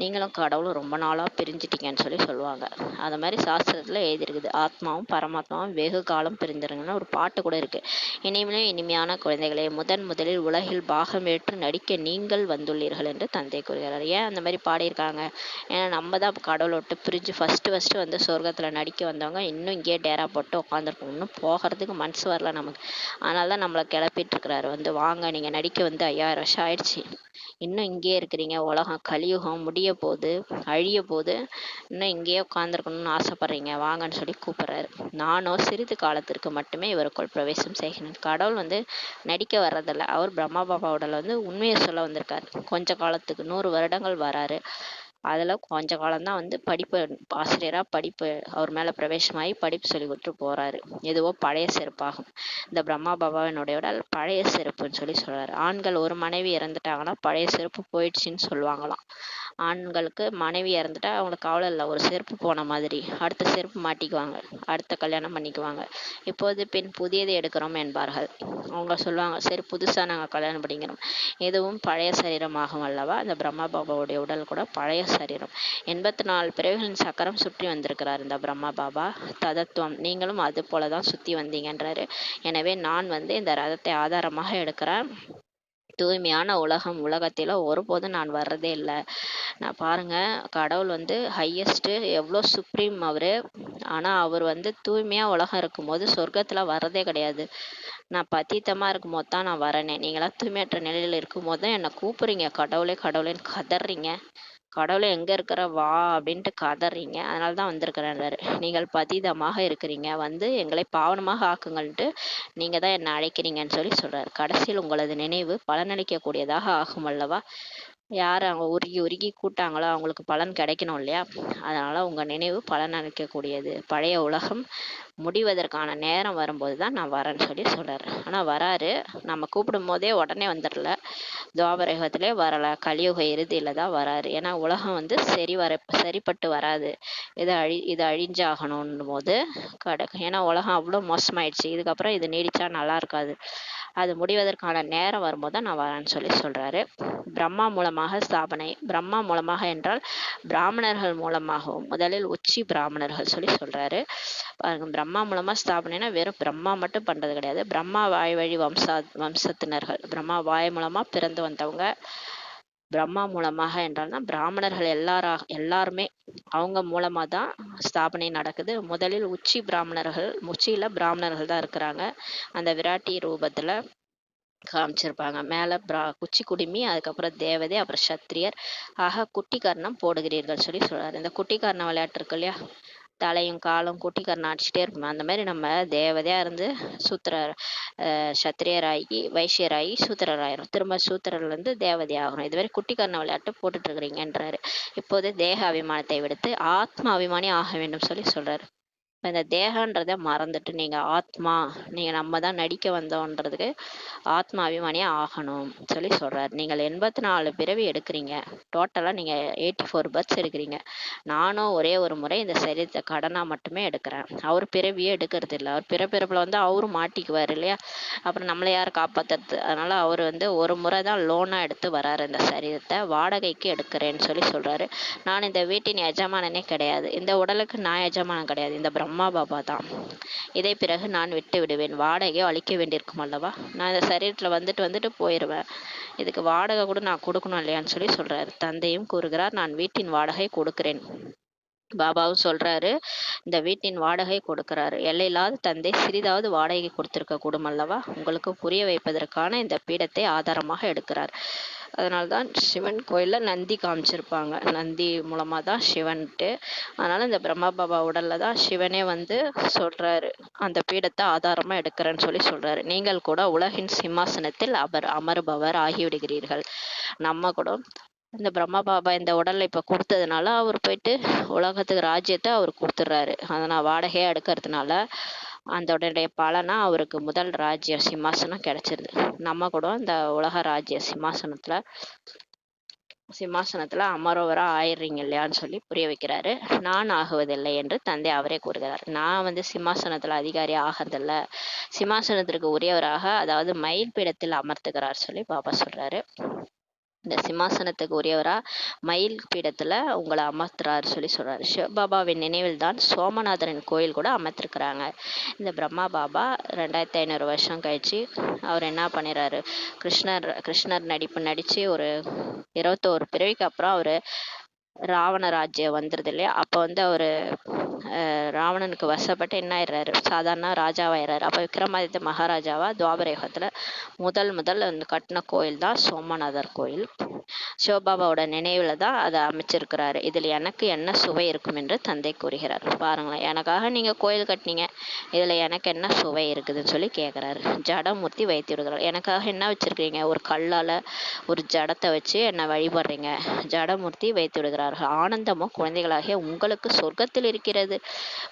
நீங்களும் கடவுளும் ரொம்ப நாளாக பிரிஞ்சிட்டீங்கன்னு சொல்லி சொல்லுவாங்க. அது மாதிரி சாஸ்திரத்தில் எழுதியிருக்குது, ஆத்மாவும் பரமாத்மாவும் வெகு காலம் பிரிந்திருங்கன்னு ஒரு பாட்டு கூட இருக்குது. இனிமேலும் இனிமையான குழந்தைகளே, முதலில் உலகில் பாகமேற்று நடிக்க நீங்கள் வந்துள்ளீர்கள் என்று தந்தை கூறுகிறார். ஏன் அந்த மாதிரி பாடியிருக்காங்க? ஏன்னா நம்ம தான் கடவுளை விட்டு பிரிஞ்சு ஃபஸ்ட்டு வந்து சொர்க்கத்தில் நடிக்க வந்தவங்க இன்னும் இங்கேயே டேரா போட்டு உட்காந்துருக்கோம். இன்னும் போகிறதுக்கு மனசு வரல நமக்கு. அதனால தான் நம்மளை கிளப்பிட்டு இருக்கிறாரு, வந்து வாங்க, நீங்கள் நடிக்க வந்து 5000 வருஷம் ஆயிடுச்சு, இன்னும் இங்கேயே இருக்கிறீங்க, உலகம் கலியுகம் முடிய போகுது, அழிய போகுது, இன்னும் இங்கேயே உட்காந்துருக்கணும்னு ஆசைப்பட்றீங்க, வாங்கன்னு சொல்லி கூப்பிட்றாரு. நானோ சிறிது காலத்திற்கு மட்டுமே இவருக்குள் பிரவேசம் செய்கிறேன். கடவுள் வந்து நடிக்க வர்றதில்ல, அவர் பிரம்மா பாபாவோடல வந்து உண்மையை சொல்ல வந்திருக்காரு. கொஞ்ச காலத்துக்கு 100 வருடங்கள் வராரு. அதில் கொஞ்ச காலம்தான் வந்து படிப்பு ஆசிரியராக படிப்பு அவர் மேலே பிரவேசமாகி படிப்பு சொல்லி கொடுத்து போகிறாரு. எதுவோ பழைய செருப்பாகும். இந்த பிரம்மா பாபாவினுடைய உடல் பழைய செருப்புன்னு சொல்லி சொல்கிறாரு. ஆண்கள் ஒரு மனைவி இறந்துட்டாங்கன்னா பழைய செருப்பு போயிடுச்சின்னு சொல்லுவாங்களாம். ஆண்களுக்கு மனைவி இறந்துட்டா அவங்களுக்கு கவலை இல்லை, ஒரு செருப்பு போன மாதிரி அடுத்த செருப்பு மாட்டிக்குவாங்க, அடுத்த கல்யாணம் பண்ணிக்குவாங்க. இப்போது பெண் புதியதை எடுக்கிறோம் என்பார்கள். அவங்க சொல்லுவாங்க, சரி புதுசாக நாங்கள் கல்யாணம் பண்ணிக்கிறோம். எதுவும் பழைய சரீரமாகும் அல்லவா? அந்த பிரம்மா பாபாவுடைய உடல் கூட பழைய சரீரம். 84 பிறவிகளின் சக்கரம் சுற்றி வந்திருக்கிறார் இந்த பிரம்மா பாபா. ததத்துவம், நீங்களும் அது போல தான் சுற்றி வந்தீங்கன்றாரு. எனவே நான் வந்து இந்த ரதத்தை ஆதாரமாக எடுக்கிறேன். தூய்மையான உலகத்தில் ஒருபோதும் நான் வர்றதே இல்லை. நான் பாருங்க, கடவுள் வந்து ஹையஸ்ட்டு, எவ்வளோ சுப்ரீம் அவர். ஆனால் அவர் வந்து தூய்மையாக உலகம் இருக்கும்போது சொர்க்கத்தில் வர்றதே கிடையாது. நான் பத்தித்தமாக இருக்கும்போது தான் நான் வரேனே. நீங்களாம் தூய்மையற்ற நிலையில் இருக்கும்போது தான் என்னை கூப்பிட்றீங்க, கடவுளே கடவுளேன்னு கதறீங்க. கடவுளை எங்கே இருக்கிற வா அப்படின்ட்டு கதறீங்க. அதனால தான் வந்திருக்கிறேன்றாரு. நீங்கள் பதீதமாக இருக்கிறீங்க, வந்து எங்களை பாவனமாக ஆக்குங்கள்ட்டு நீங்கள் தான் என்னை அழைக்கிறீங்கன்னு சொல்லி சொல்கிறார். கடைசியில் உங்களது நினைவு பலனளிக்கக்கூடியதாக ஆகும் அல்லவா? யார் அவங்க உருகி உருகி கூட்டாங்களோ அவங்களுக்கு பலன் கிடைக்கணும் இல்லையா? அதனால் உங்கள் நினைவு பலனளிக்கக்கூடியது. பழைய உலகம் முடிவதற்கான நேரம் வரும்போது தான் நான் வரேன்னு சொல்லி சொல்கிறார். ஆனால் வராரு, நம்ம கூப்பிடும் போதே உடனே வந்துடல, துவாபரயுகத்திலே வரலை, கலியுக இறுதியில் தான் வராரு. ஏன்னா உலகம் வந்து சரிப்பட்டு வராது, இது அழிஞ்சாகணும் போது ஏன்னா உலகம் அவ்வளோ மோசமாயிடுச்சு, இதுக்கப்புறம் இது நீடிச்சா நல்லா இருக்காது, அது முடிவதற்கான நேரம் வரும்போது தான் நான் வரேன்னு சொல்லி சொல்கிறாரு. பிரம்மா மூலமாக ஸ்தாபனை. பிரம்மா மூலமாக என்றால் பிராமணர்கள் மூலமாகவும், முதலில் உச்சி பிராமணர்கள் சொல்லி சொல்கிறாரு. பிரம்மா மூலமாக ஸ்தாபனைனா வெறும் பிரம்மா மட்டும் பண்ணுறது கிடையாது, பிரம்மா வாய் வழி வம்சத்தினர்கள், பிரம்மா வாய் மூலமாக பிறந்து வந்தவங்க. பிரம்மா மூலமாக என்றால்தான் பிராமணர்கள் எல்லாருமே அவங்க மூலமாக தான் ஸ்தாபனை நடக்குது. முதலில் உச்சி பிராமணர்கள், உச்சியில் பிராமணர்கள் தான் இருக்கிறாங்க. அந்த விராட்டி ரூபத்தில் காமிச்சிருப்பாங்க. மேலே குச்சி குடுமி, அதுக்கப்புறம் தேவதை, அப்புறம் சத்திரியர். ஆக குட்டி கர்ணம் போடுகிறீர்கள் சொல்லி சொல்கிறார். இந்த குட்டி கர்ணம் விளையாட்டு இருக்கு இல்லையா, தலையும் காலும் குட்டி கர்ணம் அடிச்சுட்டே இருக்கும். அந்த மாதிரி நம்ம தேவதையாக இருந்து சத்திரியராகி வைசியராகி சூத்திரராயிரும், திரும்ப சூத்திரர்லேருந்து தேவதை ஆகணும். இதுவரை குட்டி கர்ண விளையாட்டு போட்டுட்டு இருக்கிறீங்கன்றாரு. இப்போது தேக அபிமானத்தை விடுத்து ஆத்ம அபிமானி ஆக வேண்டும் சொல்லி சொல்கிறாரு. இப்போ இந்த தேகன்றதை மறந்துட்டு நீங்கள் ஆத்மா, நீங்கள் நம்ம தான் நடிக்க வந்தோன்றதுக்கு ஆத்மா அபிமானியாக ஆகணும் சொல்லி சொல்கிறார். நீங்கள் 84 பிறவி எடுக்கிறீங்க, டோட்டலாக நீங்கள் 84 பர்த்ஸ் எடுக்கிறீங்க. நானும் ஒரே ஒரு முறை இந்த சரீரத்தை கடனாக மட்டுமே எடுக்கிறேன். அவர் பிறவியே எடுக்கிறது இல்லை. அவர் பிறப்பிறப்பில் வந்து அவரும் மாட்டிக்குவார் இல்லையா, அப்புறம் நம்மளை யார் காப்பாற்றுறது? அதனால் அவர் வந்து ஒரு முறை தான் லோனாக எடுத்து வராரு, இந்த சரீரத்தை வாடகைக்கு எடுக்கிறேன்னு சொல்லி சொல்கிறாரு. நான் இந்த வீட்டின் எஜமானனே கிடையாது, இந்த உடலுக்கு நான் எஜமானம் கிடையாது, இந்த பிரம்மா பாபா தான். இதை பிறகு நான் விட்டு விடுவேன், வாடகையோ அளிக்க வேண்டியிருக்கும் அல்லவா? நான் இந்த சரீரத்தில் வந்துட்டு போயிடுவேன், இதுக்கு வாடகை கூட நான் கொடுக்கணும் இல்லையான்னு சொல்லி சொல்கிறாரு. தந்தையும் கூறுகிறார், நான் வீட்டின் வாடகை கொடுக்கிறேன். பாபாவும் சொல்கிறாரு, இந்த வீட்டின் வாடகை கொடுக்குறாரு. எல்லையில்லாத தந்தை சிறிதாவது வாடகை கொடுத்துருக்க கூடும் அல்லவா? உங்களுக்கு புரிய வைப்பதற்கான இந்த பீடத்தை ஆதாரமாக எடுக்கிறார். அதனால்தான் சிவன் கோயிலில் நந்தி காமிச்சிருப்பாங்க, நந்தி மூலமாக தான் சிவன்ட்டு. அதனால் இந்த பிரம்மா பாபா உடலில் தான் சிவனே வந்து சொல்கிறாரு, அந்த பீடத்தை ஆதாரமாக எடுக்கிறேன்னு சொல்லி சொல்கிறாரு. நீங்கள் கூட உலகின் சிம்மாசனத்தில் அமருபவர் ஆகிவிடுகிறீர்கள். நம்ம கூட இந்த பிரம்மா பாபா இந்த உடலை இப்போ கொடுத்ததுனால அவர் போயிட்டு உலகத்துக்கு ராஜ்யத்தை அவர் கொடுத்துட்றாரு. அதனால் வாடகையாக எடுக்கிறதுனால அந்த உடனுடைய பலனா அவருக்கு முதல் ராஜ்ய சிம்மாசனம் கிடைச்சிருது. நம்ம கூட இந்த உலக ராஜ்ய சிம்மாசனத்தில் அமரோவராக ஆயிடுறீங்க இல்லையான்னு சொல்லி புரிய வைக்கிறாரு. நான் ஆகுவதில்லை என்று தந்தை அவரே கூறுகிறார். நான் வந்து சிம்மாசனத்தில் அதிகாரி ஆகிறதில்ல, சிம்மாசனத்திற்கு உரியவராக, அதாவது மயில் பீடத்தில் அமர்த்துகிறார் சொல்லி பாபா சொல்கிறாரு. இந்த சிம்மாசனத்துக்கு உரியவரா மயில் பீடத்துல உங்களை அமர்த்துறாரு சொல்லி சொல்றாரு. சிவபாபாவின் நினைவில் தான் சோமநாதரின் கோயில் கூட அமர்த்திருக்கிறாங்க. இந்த பிரம்மா பாபா 2500 வருஷம் கழிச்சு அவர் என்ன பண்ணிடுறாரு, கிருஷ்ணர் நடிப்பு நடிச்சு ஒரு 21 பிறவிக்கு அப்புறம் அவரு ராவண ராஜ்யம் வந்துருது இல்லையா, அப்போ வந்து அவரு ராவணனுக்கு வசப்பட்டு என்ன ஆயிடுறாரு, சாதாரண ராஜாவாயிடுறாரு. அப்போ விக்ரமாதித்ய மகாராஜாவா துவாபர யுகத்துல முதல் அந்த கட்டின கோயில் தான் சோமநாதர் கோயில். சிவபாபாவோட நினைவுல தான் அதை அமைச்சிருக்கிறாரு. இதில் எனக்கு என்ன சுவை இருக்கும் என்று தந்தை கூறுகிறார். பாருங்களேன், எனக்காக நீங்க கோயில் கட்டினீங்க, இதுல எனக்கு என்ன சுவை இருக்குதுன்னு சொல்லி கேட்குறாரு. ஜடமூர்த்தி வைத்து விடுகிறார். எனக்காக என்ன வச்சிருக்கீங்க, ஒரு கல்லால ஒரு ஜடத்தை வச்சு என்ன வழிபடுறீங்க. ஜடமூர்த்தி வைத்து விடுகிறார்கள். ஆனந்தமும் குழந்தைகளாகிய உங்களுக்கு சொர்க்கத்தில் இருக்கிறது.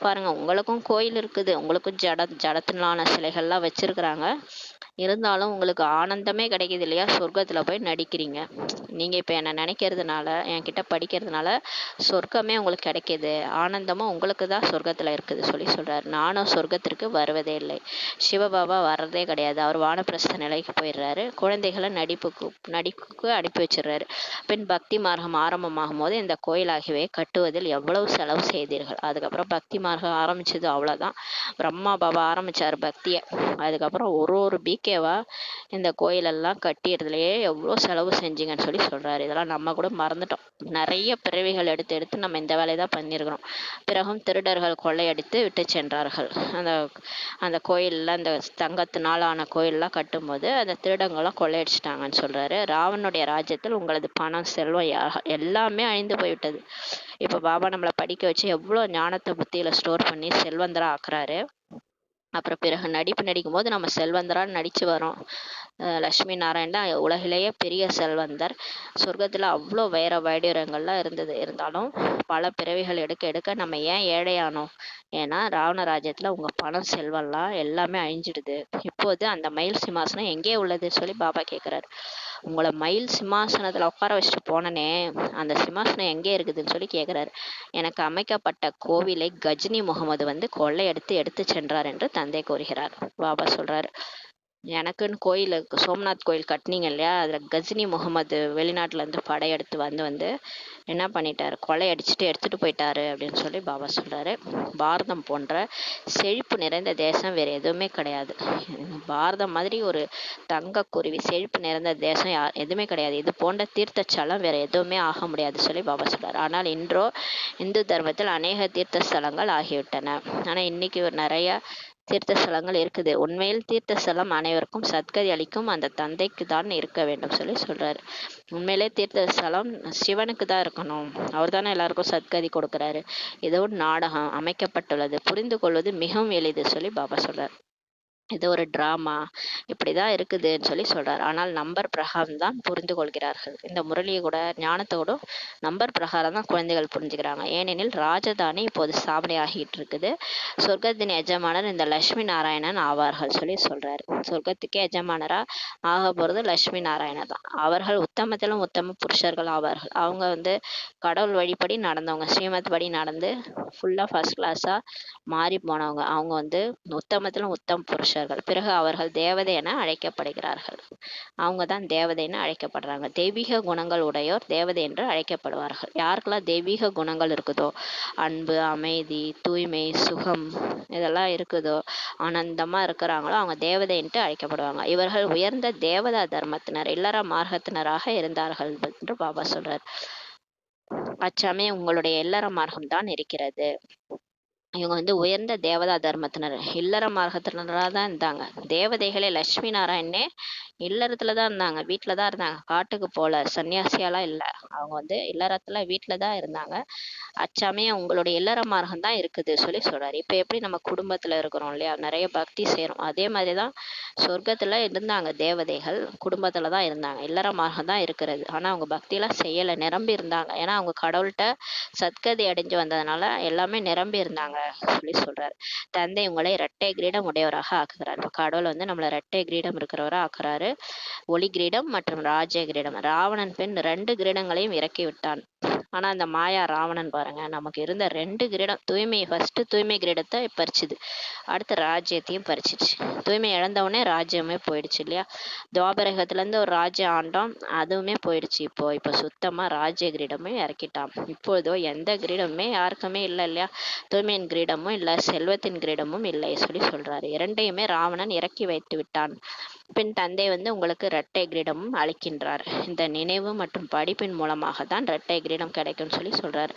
பாருங்க, உங்களுக்கும் கோயில் இருக்குது, உங்களுக்கும் ஜடத்தினாலான சிலைகள்லாம் வச்சிருக்கிறாங்க, இருந்தாலும் உங்களுக்கு ஆனந்தமே கிடைக்குது இல்லையா, சொர்க்கத்துல போய் நடிக்கிறீங்க. நீங்க இப்ப என்ன நினைக்கிறதுனால, என்கிட்ட படிக்கிறதுனால சொர்க்கமே உங்களுக்கு கிடைக்கிது, ஆனந்தமும் உங்களுக்கு தான் சொர்க்கத்துல இருக்குது சொல்லி சொல்றாரு. நானும் சொர்க்கத்திற்கு வருவதே இல்லை. சிவபாபா வர்றதே கிடையாது. அவர் வானப்பிரஸ்த நிலைக்கு போயிடுறாரு. குழந்தைகளை நடிப்புக்கு அனுப்பி வச்சிடுறாரு. பின் பக்தி மார்க்கம் ஆரம்பமாகும் போது இந்த கோயில் ஆகியவை கட்டுவதில் எவ்வளவு செலவு செய்தீர்கள். அதுக்கப்புறம் பக்தி மார்க்கம் ஆரம்பிச்சது அவ்வளவுதான். பிரம்மா பாபா ஆரம்பிச்சாரு பக்தியை. அதுக்கப்புறம் ஒரு பிகேவா இந்த கோயிலெல்லாம் கட்டிடுறதுலையே எவ்வளோ செலவு செஞ்சீங்கன்னு சொல்லி சொல்றாரு. இதெல்லாம் நம்ம கூட மறந்துட்டோம். நிறைய பிறவிகள் எடுத்து எடுத்து நம்ம இந்த வேலையை தான் பண்ணியிருக்கிறோம். பிறகும் திருடர்கள் கொள்ளையடித்து விட்டு சென்றார்கள். அந்த கோயிலில் அந்த தங்கத்தினால் ஆன கோயிலெலாம் கட்டும்போது அந்த திருடங்கள்லாம் கொள்ளையடிச்சிட்டாங்கன்னு சொல்றாரு. ராவனுடைய ராஜ்யத்தில் உங்களது பணம் செல்வம் எல்லாமே அழிந்து போய்விட்டது. இப்போ பாபா நம்மளை படிக்க வச்சு எவ்வளோ ஞானத்தை புத்தியில ஸ்டோர் பண்ணி செல்வந்தரா ஆக்குறாரு. அப்புறம் பிறகு நடிக்கும் போது நம்ம செல்வந்தரா நடிச்சு வரோம். லட்சுமி நாராயண் தான் உலகிலேயே பெரிய செல்வந்தர். சொர்க்கத்துல அவ்வளோ வைடூரியங்கள்லாம் இருந்தாலும் பல பிறவிகள் எடுக்க எடுக்க நம்ம ஏன் ஏழையானோம். ஏன்னா ராவண ராஜ்யத்துல உங்க பணம் செல்வம்லாம் எல்லாமே அழிஞ்சிடுது. இப்போது அந்த மயில் சிம்மாசனம் எங்கே உள்ளது சொல்லி பாபா கேட்கிறாரு. உங்களை மயில் சிம்மாசனத்துல உட்கார வச்சுட்டு போனனே, அந்த சிம்மாசனம் எங்கே இருக்குதுன்னு சொல்லி கேட்கிறாரு. எனக்கு அமைக்கப்பட்ட கோவிலை கஜினி முகமது வந்து எடுத்து சென்றார் என்று தந்தை கூறுகிறார். பாபா சொல்றாரு, எனக்குன்னு கோயில் சோம்நாத் கோயில் கட்டினீங்க இல்லையா, அதில் கஜினி முகமது வெளிநாட்டிலேருந்து படையெடுத்து வந்து என்ன பண்ணிட்டாரு, கொள்ளையடிச்சிட்டு எடுத்துகிட்டு போயிட்டாரு அப்படின்னு சொல்லி பாபா சொல்கிறாரு. பாரதம் போன்ற செழிப்பு நிறைந்த தேசம் வேறு எதுவுமே கிடையாது. பாரதம் மாதிரி ஒரு தங்கக்குருவி செழிப்பு நிறைந்த தேசம் எதுவுமே கிடையாது. இது போன்ற தீர்த்தச்சலம் வேறு எதுவுமே ஆக முடியாது சொல்லி பாபா சொல்கிறார். ஆனால் இன்றோ இந்து தர்மத்தில் அநேக தீர்த்த ஸ்தலங்கள் ஆகிவிட்டன. ஆனால் இன்னைக்கு நிறைய தீர்த்த ஸ்தலங்கள் இருக்குது. உண்மையில் தீர்த்த ஸ்தலம் அனைவருக்கும் சத்கதி அளிக்கும் அந்த தந்தைக்கு தான் இருக்க வேண்டும் சொல்லி சொல்றாரு. உண்மையிலே தீர்த்த ஸ்தலம் சிவனுக்கு தான் இருக்கணும். அவர் தானே எல்லாருக்கும் சத்கதி கொடுக்குறாரு. ஏதோ ஒரு நாடகம் அமைக்கப்பட்டுள்ளது, புரிந்து கொள்வது மிகவும் எளிது சொல்லி பாபா சொல்றாரு. இது ஒரு டிராமா இப்படிதான் இருக்குதுன்னு சொல்லி சொல்றாரு. ஆனால் நம்பர் பிரகாரம் தான் புரிந்து கொள்கிறார்கள். இந்த முரளியை கூட ஞானத்தோட நம்பர் பிரகாரம் தான் குழந்தைகள் புரிஞ்சுக்கிறாங்க. ஏனெனில் ராஜதானி இப்போது ஸ்தாபனை ஆகிட்டு இருக்குது. சொர்க்கத்தின் எஜமானர் இந்த லட்சுமி நாராயணன் ஆவார்கள் சொல்லி சொல்றாரு. சொர்க்கத்துக்கே எஜமானரா ஆக போறது லட்சுமி நாராயணன் தான். அவர்கள் உத்தமத்திலும் உத்தம புருஷர்கள் ஆவார்கள். அவங்க வந்து கடவுள் வழிபடி நடந்தவங்க, ஸ்ரீமத் படி நடந்து ஃபுல்லா ஃபர்ஸ்ட் கிளாஸா மாறி போனவங்க. அவங்க வந்து உத்தமத்திலும் உத்தம புருஷர்கள். பிறகு அவர்கள் தேவதை என அழைக்கப்படுகிறார்கள். அவங்க தான் தேவதை என அழைக்கப்படுறாங்க. தெய்வீக குணங்கள் உடையோர் தேவதை என்று அழைக்கப்படுவார்கள். யாருக்கெல்லாம் தெய்வீக குணங்கள் இருக்குதோ, அன்பு, அமைதி, தூய்மை, சுகம் இதெல்லாம் இருக்குதோ, ஆனந்தமா இருக்கிறாங்களோ அவங்க தேவதை என்று அழைக்கப்படுவாங்க. இவர்கள் உயர்ந்த தேவதா தர்மத்தினர், இல்லற மார்க்கத்தினராக இருந்தார்கள் என்று பாபா சொல்றார். அச்சமயம் உங்களுடைய இல்லற மார்க்கம் தான் இருக்கிறது. இவங்க வந்து உயர்ந்த தேவதா தர்மத்தினர், இல்லற மார்க்கத்தினராக தான் இருந்தாங்க. தேவதைகளே லட்சுமி நாராயணனே இல்லறத்துல தான் இருந்தாங்க, வீட்டுல தான் இருந்தாங்க, காட்டுக்கு போல சன்னியாசியாலாம் இல்லை. அவங்க வந்து இல்லறத்துல வீட்டுல தான் இருந்தாங்க. அச்சமயம் உங்களுடைய இல்லற மார்க்கம் தான் இருக்குது சொல்லி சொல்றாரு. இப்ப எப்படி நம்ம குடும்பத்துல இருக்கிறோம் இல்லையா, நிறைய பக்தி செய்யறோம், அதே மாதிரிதான் சொர்க்கத்துல இருந்தாங்க தேவதைகள். குடும்பத்துல தான் இருந்தாங்க, இல்லற மார்க்கம் தான் இருக்கிறது. ஆனா அவங்க பக்தியெல்லாம் செய்யலை, நிரம்பி இருந்தாங்க. ஏன்னா அவங்க கடவுள்கிட்ட சத்கதி அடைஞ்சு வந்ததுனால எல்லாமே நிரம்பி இருந்தாங்க சொல்லி சொல்றாரு. தந்தை உங்களை இரட்டை கிரீடம் உடையவராக ஆக்குகிறார். கடவுள் வந்து நம்மளை இரட்டை கிரீடம் இருக்கிறவரா ஆக்குறாரு. ஒளி கிரீடம் மற்றும் ராஜ கிரீடம். ராவணன் பெண் 2 கிரீடங்களையும் இறக்கி விட்டான். ஆனா அந்த மாயா ராவணன் பாருங்க, நமக்கு இருந்த 2 கிரீடம், ஃபர்ஸ்ட் தூய்மை கிரீடத்தை பறிச்சுது, அடுத்து ராஜ்யத்தையும் பறிச்சிச்சு. தூய்மை இழந்தவொடனே ராஜ்யமே போயிடுச்சு இல்லையா? துவாபரகத்துல இருந்து ஒரு ராஜ்யம் ஆண்டோம், அதுவுமே போயிடுச்சு. இப்போ சுத்தமா ராஜ்ய கிரீடமே இறக்கிட்டான். இப்போதோ எந்த கிரீடமுமே யாருக்குமே இல்லை இல்லையா? தூய்மையின் கிரீடமும் இல்லை, செல்வத்தின் கிரீடமும் இல்லை சொல்லி சொல்றாரு. இரண்டையுமே ராவணன் இறக்கி வைத்து விட்டான். பின் தந்தை உங்களுக்கு இரட்டை கிரீடமும் அளிக்கின்றார். இந்த நினைவு மற்றும் படிப்பின் மூலமாக தான் இரட்டை கிரீடம் கிடைக்கும்னு சொல்லி சொல்றாரு.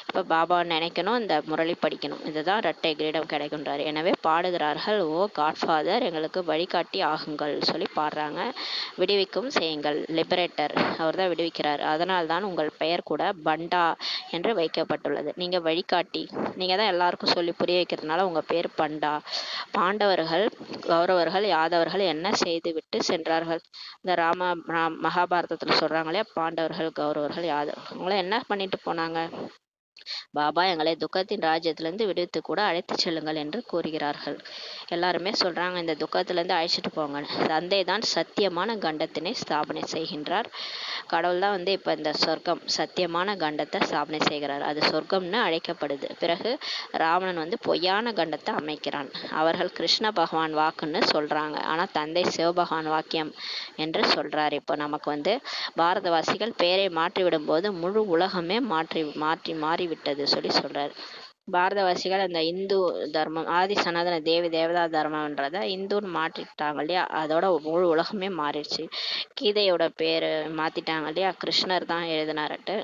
இப்ப பாபா நினைக்கணும், இந்த முரளி படிக்கணும், இதுதான் இரட்டை கிரீடம் கிடைக்கும்ன்றாரு. எனவே பாடுகிறார்கள், ஓ காட்ஃபாதர், எங்களுக்கு வழிகாட்டி ஆகுங்கள் சொல்லி பாடுறாங்க. விடுவிக்கும் செய்யுங்கள், லிபரேட்டர், அவர் தான் விடுவிக்கிறார். அதனால் தான் உங்கள் பெயர் கூட பண்டா என்று வைக்கப்பட்டுள்ளது. நீங்க வழிகாட்டி, நீங்க தான் எல்லாருக்கும் சொல்லி புரிய வைக்கிறதுனால உங்க பேர் பண்டா. பாண்டவர்கள், கௌரவர்கள், யாதவர்கள் என்ன செய்துவிட்டு சென்றார்கள்? இந்த மகாபாரதத்துல சொல்றாங்க இல்லையா, பாண்டவர்கள், கௌரவர்கள், யாதவர்கள், அவங்கள என்ன பண்ணிட்டு போனாங்க? பாபா எங்களை துக்கத்தின் ராஜ்யத்திலிருந்து விடுவித்து கூட அழைத்து செல்லுங்கள் என்று கூறுகிறார்கள். எல்லாருமே சொல்றாங்க, இந்த துக்கத்திலிருந்து அழைச்சிட்டு போங்க. தந்தை தான் சத்தியமான கண்டத்தினை ஸ்தாபனை செய்கின்றார். கடவுள் தான் இப்ப இந்த சொர்க்கம், சத்தியமான கண்டத்தை ஸ்தாபனை செய்கிறார். அது சொர்க்கம்னு அழைக்கப்படுது. பிறகு ராவணன் பொய்யான கண்டத்தை அமைக்கிறான். அவர்கள் கிருஷ்ண பகவான் வாக்குன்னு சொல்றாங்க, ஆனா தந்தை சிவபகவான் வாக்கியம் என்று சொல்றாரு. இப்போ நமக்கு பாரதவாசிகள் பெயரை மாற்றிவிடும் போது முழு உலகமே மாறிவிட்டது சொல்லி சொல்றாரு. பாரதவாசிகள் அந்த இந்து தர்மம், ஆதி சனாதன தேவி தேவதா தர்மம்ன்றத இந்துன்னு மாற்றிட்டாங்க இல்லையா, அதோட முழு உலகமே மாறிடுச்சு. கீதையோட பேரு மாத்திட்டாங்க இல்லையா, கிருஷ்ணர் தான் எழுதினார்ட்டு,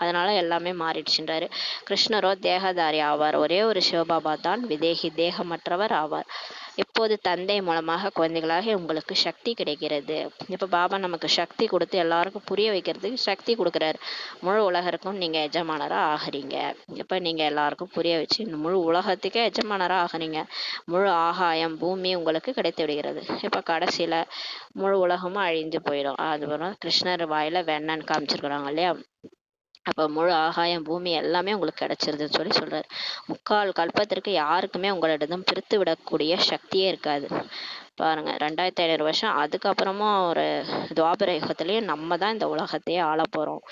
அதனால எல்லாமே மாறிடுச்சுன்றாரு. கிருஷ்ணரோ தேகதாரி ஆவார், ஒரே ஒரு சிவபாபா தான் விதேகி, தேகமற்றவர் ஆவார். இப்போது தந்தை மூலமாக குழந்தைகளாக உங்களுக்கு சக்தி கிடைக்கிறது. இப்ப பாபா நமக்கு சக்தி கொடுத்து எல்லாருக்கும் புரிய வைக்கிறதுக்கு சக்தி கொடுக்குறாரு. முழு உலகருக்கும் நீங்க எஜமானரா ஆகுறீங்க. இப்ப நீங்க எல்லாருக்கும் புரிய வச்சு இந்த முழு உலகத்துக்கே எஜமானரா ஆகுறீங்க. முழு ஆகாயம், பூமி உங்களுக்கு கிடைத்து விடுகிறது. இப்ப கடைசியில முழு உலகமும் அழிந்து போயிடும். அதுக்கப்புறம் கிருஷ்ணர் வாயில வெண்ணன்னு காமிச்சிருக்கிறாங்க இல்லையா, அப்ப முழு ஆகாயம், பூமி எல்லாமே உங்களுக்கு கிடைச்சிருதுன்னு சொல்லி சொல்றாரு. 3/4 கல்பத்திற்கு யாருக்குமே உங்களிடம் பிரித்து விடக்கூடிய சக்தியே இருக்காது. பாருங்க, 2500 வருஷம் அதுக்கப்புறமும் ஒரு துவாபர யுகத்திலயும் நம்ம தான் இந்த உலகத்தையே ஆள போறோம்.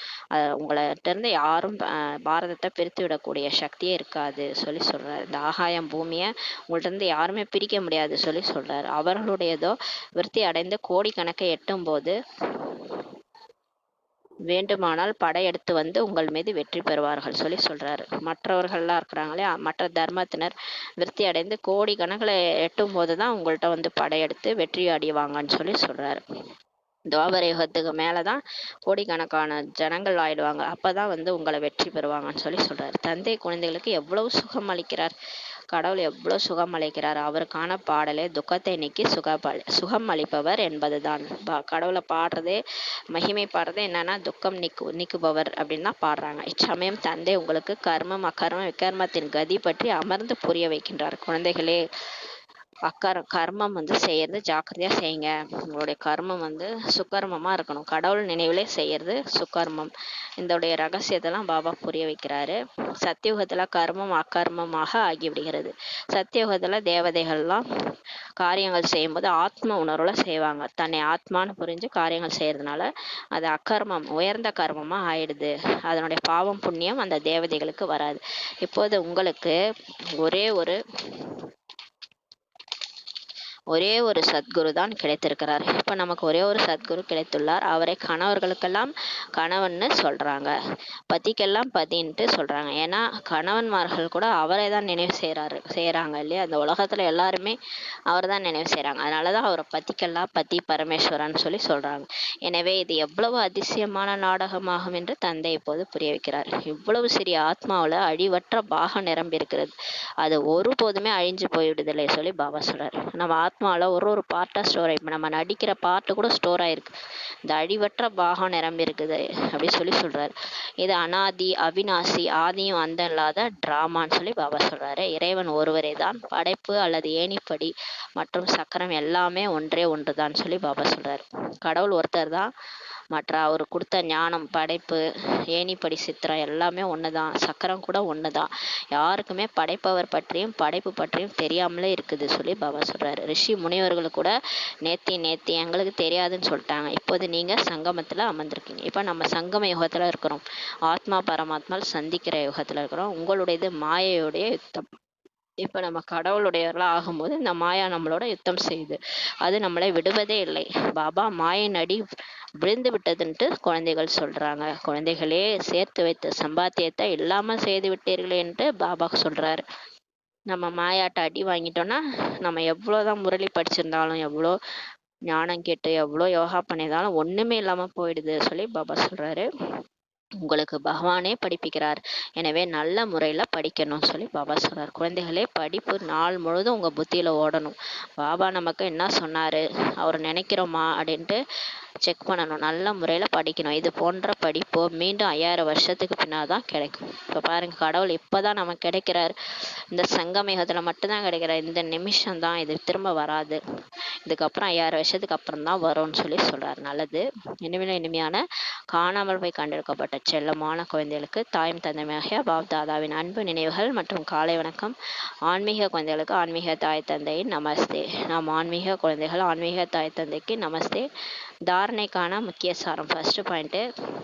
உங்கள்கிட்ட இருந்து யாரும் பாரதத்தை பிரித்து விடக்கூடிய சக்தியே இருக்காது சொல்லி சொல்றாரு. இந்த ஆகாயம், பூமியை உங்கள்கிட்ட இருந்து யாருமே பிரிக்க முடியாது சொல்லி சொல்றாரு. அவர்களுடையதோ விருத்தி அடைந்து கோடிக்கணக்கை எட்டும் போது வேண்டுமானால் படையெடுத்து உங்கள் மீது வெற்றி பெறுவார்கள் சொல்லி சொல்றாரு. மற்றவர்கள்லாம் இருக்கிறாங்களே, மற்ற தர்மத்தினர் விருத்தி அடைந்து கோடி கணக்கில் எட்டும் போதுதான் உங்கள்கிட்ட படையெடுத்து வெற்றி அடைவாங்கன்னு சொல்லி சொல்றாரு. துவாபர யுகத்துக்கு மேலதான் கோடிக்கணக்கான ஜனங்கள் ஆயிடுவாங்க, அப்பதான் உங்களை வெற்றி பெறுவாங்கன்னு சொல்லி சொல்றாரு. தந்தை குழந்தைகளுக்கு எவ்வளவு சுகம் அளிக்கிறார், கடவுள் எவ்வளவு சுகம் அளிக்கிறார். அவருக்கான பாடலே துக்கத்தை நீக்கி சுகம் அளிப்பவர் என்பதுதான். கடவுளை பாடுறதே, மகிமை பாடுறதே என்னன்னா துக்கம் நீக்குபவர் அப்படின்னு தான் பாடுறாங்க. இச்சமயம் தந்தை உங்களுக்கு கர்மம், அக்கர்மம், விக்கர்மத்தின் கதி பற்றி அமர்ந்து புரிய வைக்கின்றார். குழந்தைகளே, கர்மம் செய்யறது ஜாக்கிரதையா செய்யுங்க. உங்களுடைய கர்மம் சுக்கர்மமா இருக்கணும். கடவுள் நினைவிலே செய்யறது சுக்கர்மம். இதோடைய ரகசியத்தெல்லாம் பாபா புரிய வைக்கிறாரு. சத்தியுகத்துல கர்மம் அக்கர்மமாக ஆகிவிடுகிறது. சத்தியுகத்துல தேவதைகள்லாம் காரியங்கள் செய்யும்போது ஆத்ம உணர்வுல செய்வாங்க. தன்னை ஆத்மான்னு புரிஞ்சு காரியங்கள் செய்யறதுனால அது அக்கர்மம், உயர்ந்த கர்மமா ஆயிடுது. அதனுடைய பாவம் புண்ணியம் அந்த தேவதைகளுக்கு வராது. இப்போது உங்களுக்கு ஒரே ஒரு சத்குரு தான் கிடைத்திருக்கிறார். இப்ப நமக்கு ஒரே ஒரு சத்குரு கிடைத்துள்ளார். அவரை கணவர்களுக்கெல்லாம் கணவன்னு சொல்றாங்க, பதிக்கெல்லாம் பதின்ட்டு சொல்றாங்க. ஏன்னா கணவன்மார்கள் கூட அவரை தான் நினைவு செய்யறாங்க இல்லையா. அந்த உலகத்துல எல்லாருமே அவர் தான் நினைவு செய்யறாங்க. அதனாலதான் அவரை பதிக்கெல்லாம் பதி பரமேஸ்வரன் சொல்லி சொல்றாங்க. எனவே இது எவ்வளவு அதிசயமான நாடகமாகும் என்று தந்தை இப்போது புரிய வைக்கிறார். இவ்வளவு சிறிய ஆத்மாவுல அழிவற்ற பாகம் நிரம்பி இருக்கிறது. அது ஒருபோதுமே அழிஞ்சு போய்விடுதலை சொல்லி பாபா சொல்றாரு. நம்ம ஆத்மாவில் ஒரு பார்ட்டாக ஸ்டோர் ஆகி, நம்ம நடிக்கிற பார்ட்டு கூட ஸ்டோர் ஆயிருக்கு. இந்த அழிவற்ற பாகம் நிரம்பி இருக்குது அப்படின்னு சொல்லி சொல்றாரு. இது அனாதி, அவிநாசி, ஆதியும் அந்த இல்லாத டிராமான்னு சொல்லி பாபா சொல்றாரு. இறைவன் ஒருவரே தான். படைப்பு அல்லது ஏணிப்படி மற்றும் சக்கரம் எல்லாமே ஒன்றே ஒன்றுதான் சொல்லி பாபா சொல்றாரு. கடவுள் ஒருத்தர் தான், மற்ற அவர் கொடுத்த ஞானம், படைப்பு, ஏணிப்படி சித்திரம் எல்லாமே ஒன்று தான். சக்கரம் கூட ஒன்று தான். யாருக்குமே படைப்பவர் பற்றியும் படைப்பு பற்றியும் தெரியாமலே இருக்குது சொல்லி பாபா சொல்கிறாரு. ரிஷி முனிவர்களுக்கு கூட நேத்தி எங்களுக்கு தெரியாதுன்னு சொல்லிட்டாங்க. இப்போது நீங்கள் சங்கமத்தில் அமர்ந்திருக்கீங்க. இப்போ நம்ம சங்கம யுகத்தில் இருக்கிறோம். ஆத்மா பரமாத்மா சந்திக்கிற யுகத்தில் இருக்கிறோம். உங்களுடையது மாயையுடைய யுத்தம். இப்போ நம்ம கடவுளுடையவர்களாக ஆகும்போது இந்த மாயா நம்மளோட யுத்தம் செய்யுது. அது நம்மளை விடுவதே இல்லை. பாபா மாயின் அடி விழுந்து விட்டதுன்ட்டு குழந்தைகள் சொல்றாங்க. குழந்தைகளே, சேர்த்து வைத்த சம்பாத்தியத்தை இல்லாமல் செய்து விட்டீர்களே என்று பாபா சொல்றாரு. நம்ம மாயாட்ட அடி வாங்கிட்டோம்னா நம்ம எவ்வளோதான் முரளி படிச்சிருந்தாலும், எவ்வளோ ஞானம் கேட்டு, எவ்வளோ யோகா பண்ணியிருந்தாலும் ஒண்ணுமே இல்லாம போயிடுது சொல்லி பாபா சொல்றாரு. உங்களுக்கு பகவானே படிப்பிக்கிறார். எனவே நல்ல முறையில் படிக்கணும்னு சொல்லி பாபா சொல்கிறார். குழந்தைகளே, படிப்பு நாள் முழுதும் உங்கள் புத்தியில் ஓடணும். பாபா நமக்கு என்ன சொன்னார், அவர் நினைக்கிறோமா அப்படின்ட்டு செக் பண்ணணும். நல்ல முறையில் படிக்கணும். இது போன்ற படிப்போ மீண்டும் 5000 வருஷத்துக்கு பின்னால் தான் கிடைக்கும். இப்போ பாருங்கள், கடவுள் இப்போ தான் நமக்கு கிடைக்கிறார். இந்த சங்கமேகத்தில் மட்டும்தான் கிடைக்கிறார். இந்த நிமிஷம் தான், இது திரும்ப வராது. இதுக்கப்புறம் 5000 வருஷத்துக்கு அப்புறம் தான் வரும்னு சொல்லி சொல்கிறார். நல்லது. இனிமையான காணாமல் போய் கண்டெடுக்கப்பட்ட செல்லமான குழந்தைகளுக்கு தாயும் தந்தையாக பாப் தாதாவின் அன்பு நினைவுகள் மற்றும் காலை வணக்கம். ஆன்மீக குழந்தைகளுக்கு ஆன்மீக தாய் தந்தையின் நமஸ்தே. நாம் ஆன்மீக குழந்தைகள் ஆன்மீக தாய் தந்தைக்கு நமஸ்தே. தாரணைக்கான முக்கிய சாரம். ஃபர்ஸ்ட் பாயிண்ட்டு,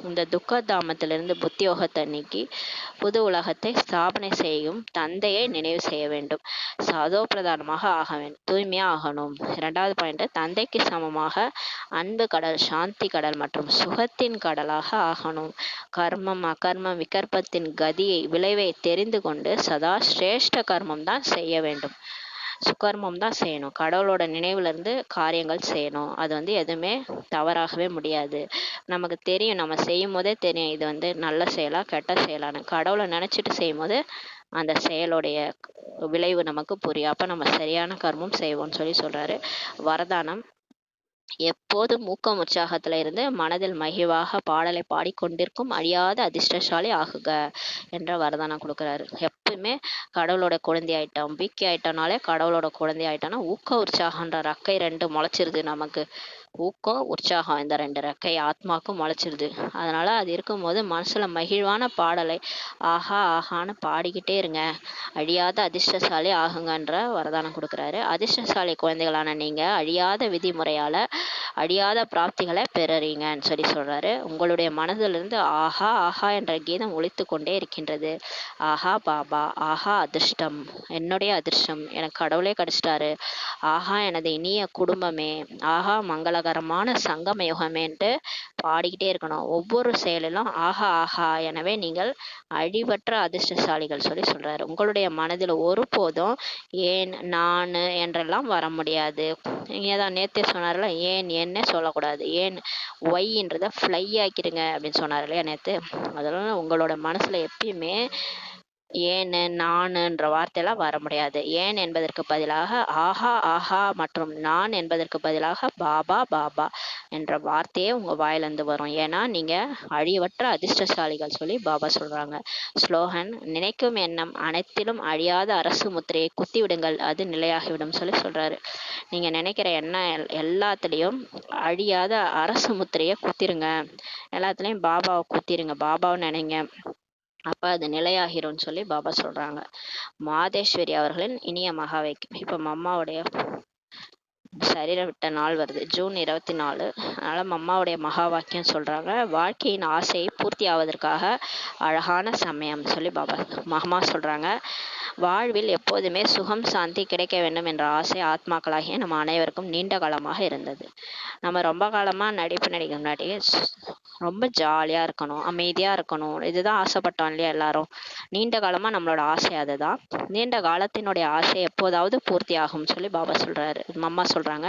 இந்த துக்கதாமத்திலிருந்து புத்தியோகத்தை நீக்கி புது உலகத்தை ஸ்தாபனை செய்யும் தந்தையை நினைவு செய்ய வேண்டும். சதோ பிரதானமாக ஆக வேண்டும், தூய்மையாக ஆகணும். இரண்டாவது பாயிண்ட்டு, தந்தைக்கு சமமாக அன்பு கடல், சாந்தி கடல் மற்றும் சுகத்தின் கடலாக ஆகணும். கர்மம் அகர்மம் விகற்பத்தின் கதியை விளைவை தெரிந்து கொண்டு சதா சிரேஷ்ட கர்மம் தான் செய்ய வேண்டும். சுகர்மம் தான் செய்யணும். கடவுளோட நினைவுல இருந்து காரியங்கள் செய்யணும். அது எதுவுமே தவறாகவே முடியாது. நமக்கு தெரியும், நம்ம செய்யும் போதே தெரியும் இது நல்ல செயலா கெட்ட செயலான்னு. கடவுளை நினைச்சிட்டு செய்யும் போது அந்த செயலுடைய விளைவு நமக்கு புரியும். அப்ப நம்ம சரியான கர்மம் செய்வோம்னு சொல்லி சொல்றாரு. வரதானம். எப்போதும் ஊக்கம் உற்சாகத்துல இருந்து மனதில் மகிழ்வாக பாடலை பாடிக்கொண்டிருக்கும் அழியாத அதிர்ஷ்டசாலி ஆகுக என்ற வரதானம் கொடுக்குறாரு. எப்பவுமே கடவுளோட குழந்தை ஆயிட்டோம், பிக்கி ஆயிட்டோம்னாலே கடவுளோட குழந்தை ஆயிட்டோம்னா ஊக்க உற்சாகன்ற ரக்கை 2 முளைச்சிருது நமக்கு. ஊக்கம் உற்சாகம் இந்த 2 ரெக்கை ஆத்மாக்கும் முளைச்சிருது. அதனால அது இருக்கும்போது மனசுல மகிழ்வான பாடலை ஆஹா ஆஹான்னு பாடிக்கிட்டே இருங்க. அழியாத அதிர்ஷ்டசாலி ஆகுங்கன்ற வரதானம் கொடுக்குறாரு. அதிர்ஷ்டசாலி குழந்தைகளான நீங்க அழியாத விதிமுறையால அழியாத பிராப்திகளை பெறறீங்கன்னு சொல்லி சொல்றாரு. உங்களுடைய மனதிலிருந்து ஆஹா ஆஹா என்ற கீதம் ஒலித்து கொண்டே இருக்கின்றது. ஆஹா பாபா, ஆஹா அதிர்ஷ்டம், என்னுடைய அதிர்ஷ்டம், எனக்கு கடவுளே கிடைச்சிட்டாரு. ஆஹா எனது இனிய குடும்பமே, ஆஹா மங்களகரமான சங்கம யுகமேன்ட்டு பாடிக்கிட்டே இருக்கணும். ஒவ்வொரு செயலிலும் ஆஹா ஆஹா. எனவே நீங்கள் அழிவற்ற அதிர்ஷ்டசாலிகள் சொல்லி சொல்றாரு. உங்களுடைய மனதில் ஒருபோதும் ஏன் நான் என்றெல்லாம் வர முடியாது. நீங்க தான் நேத்தே சொன்னார்ல, ஏன் என்னே சொல்லக்கூடாது. ஏன் ஒய்ன்றத ஃப்ளை ஆக்கிடுங்க அப்படின்னு சொன்னார் இல்லையா நேத்து. அதெல்லாம் உங்களோட மனசுல எப்பயுமே ஏன்னு நானுன்ற வார்த்தையெல்லாம் வர முடியாது. ஏன் என்பதற்கு பதிலாக ஆஹா ஆஹா மற்றும் நான் என்பதற்கு பதிலாக பாபா பாபா என்ற வார்த்தையே உங்க வாயிலிருந்து வரும். ஏன்னா நீங்க அழிவற்ற அதிர்ஷ்டசாலிகள் சொல்லி பாபா சொல்றாங்க. ஸ்லோகன். நினைக்கும் எண்ணம் அனைத்திலும் அழியாத அரசு முத்திரையை குத்தி விடுங்கள், அது நிலையாகிவிடும் சொல்லி சொல்றாரு. நீங்க நினைக்கிற எண்ணம் எல்லாத்துலேயும் அழியாத அரசு முத்திரையை குத்திருங்க. எல்லாத்துலேயும் பாபாவை குத்திருங்க, பாபாவை நினைங்க, அப்போ அது நிலையாகிரும்னு சொல்லி பாபா சொல்கிறாங்க. மாதேஸ்வரி அவர்களின் இனிய மகாவைக்கு இப்போ மம்மாவுடைய சரீரம் விட்ட நாள் வருது, ஜூன் 24. அதனால் மம்மாவுடைய மகா வாக்கியம் சொல்கிறாங்க. வாழ்க்கையின் ஆசையை பூர்த்தி ஆவதற்காக அழகான சமயம் சொல்லி பாபா மகமா சொல்கிறாங்க. வாழ்வில் எப்போதுமே சுகம் சாந்தி கிடைக்க வேண்டும் என்ற ஆசை ஆத்மாக்களாகிய நம்ம அனைவருக்கும் நீண்ட காலமாக இருந்தது. நம்ம ரொம்ப காலமாக நடிக்க முன்னாடி ரொம்ப ஜாலியாக இருக்கணும், அமைதியாக இருக்கணும், இதுதான் ஆசைப்பட்டோம் இல்லையா எல்லாரும். நீண்ட காலமாக நம்மளோட ஆசை அதுதான். நீண்ட காலத்தினுடைய ஆசை எப்போதாவது பூர்த்தி ஆகும்னு சொல்லி பாபா சொல்கிறாரு, மம்மா சொல்கிறாங்க.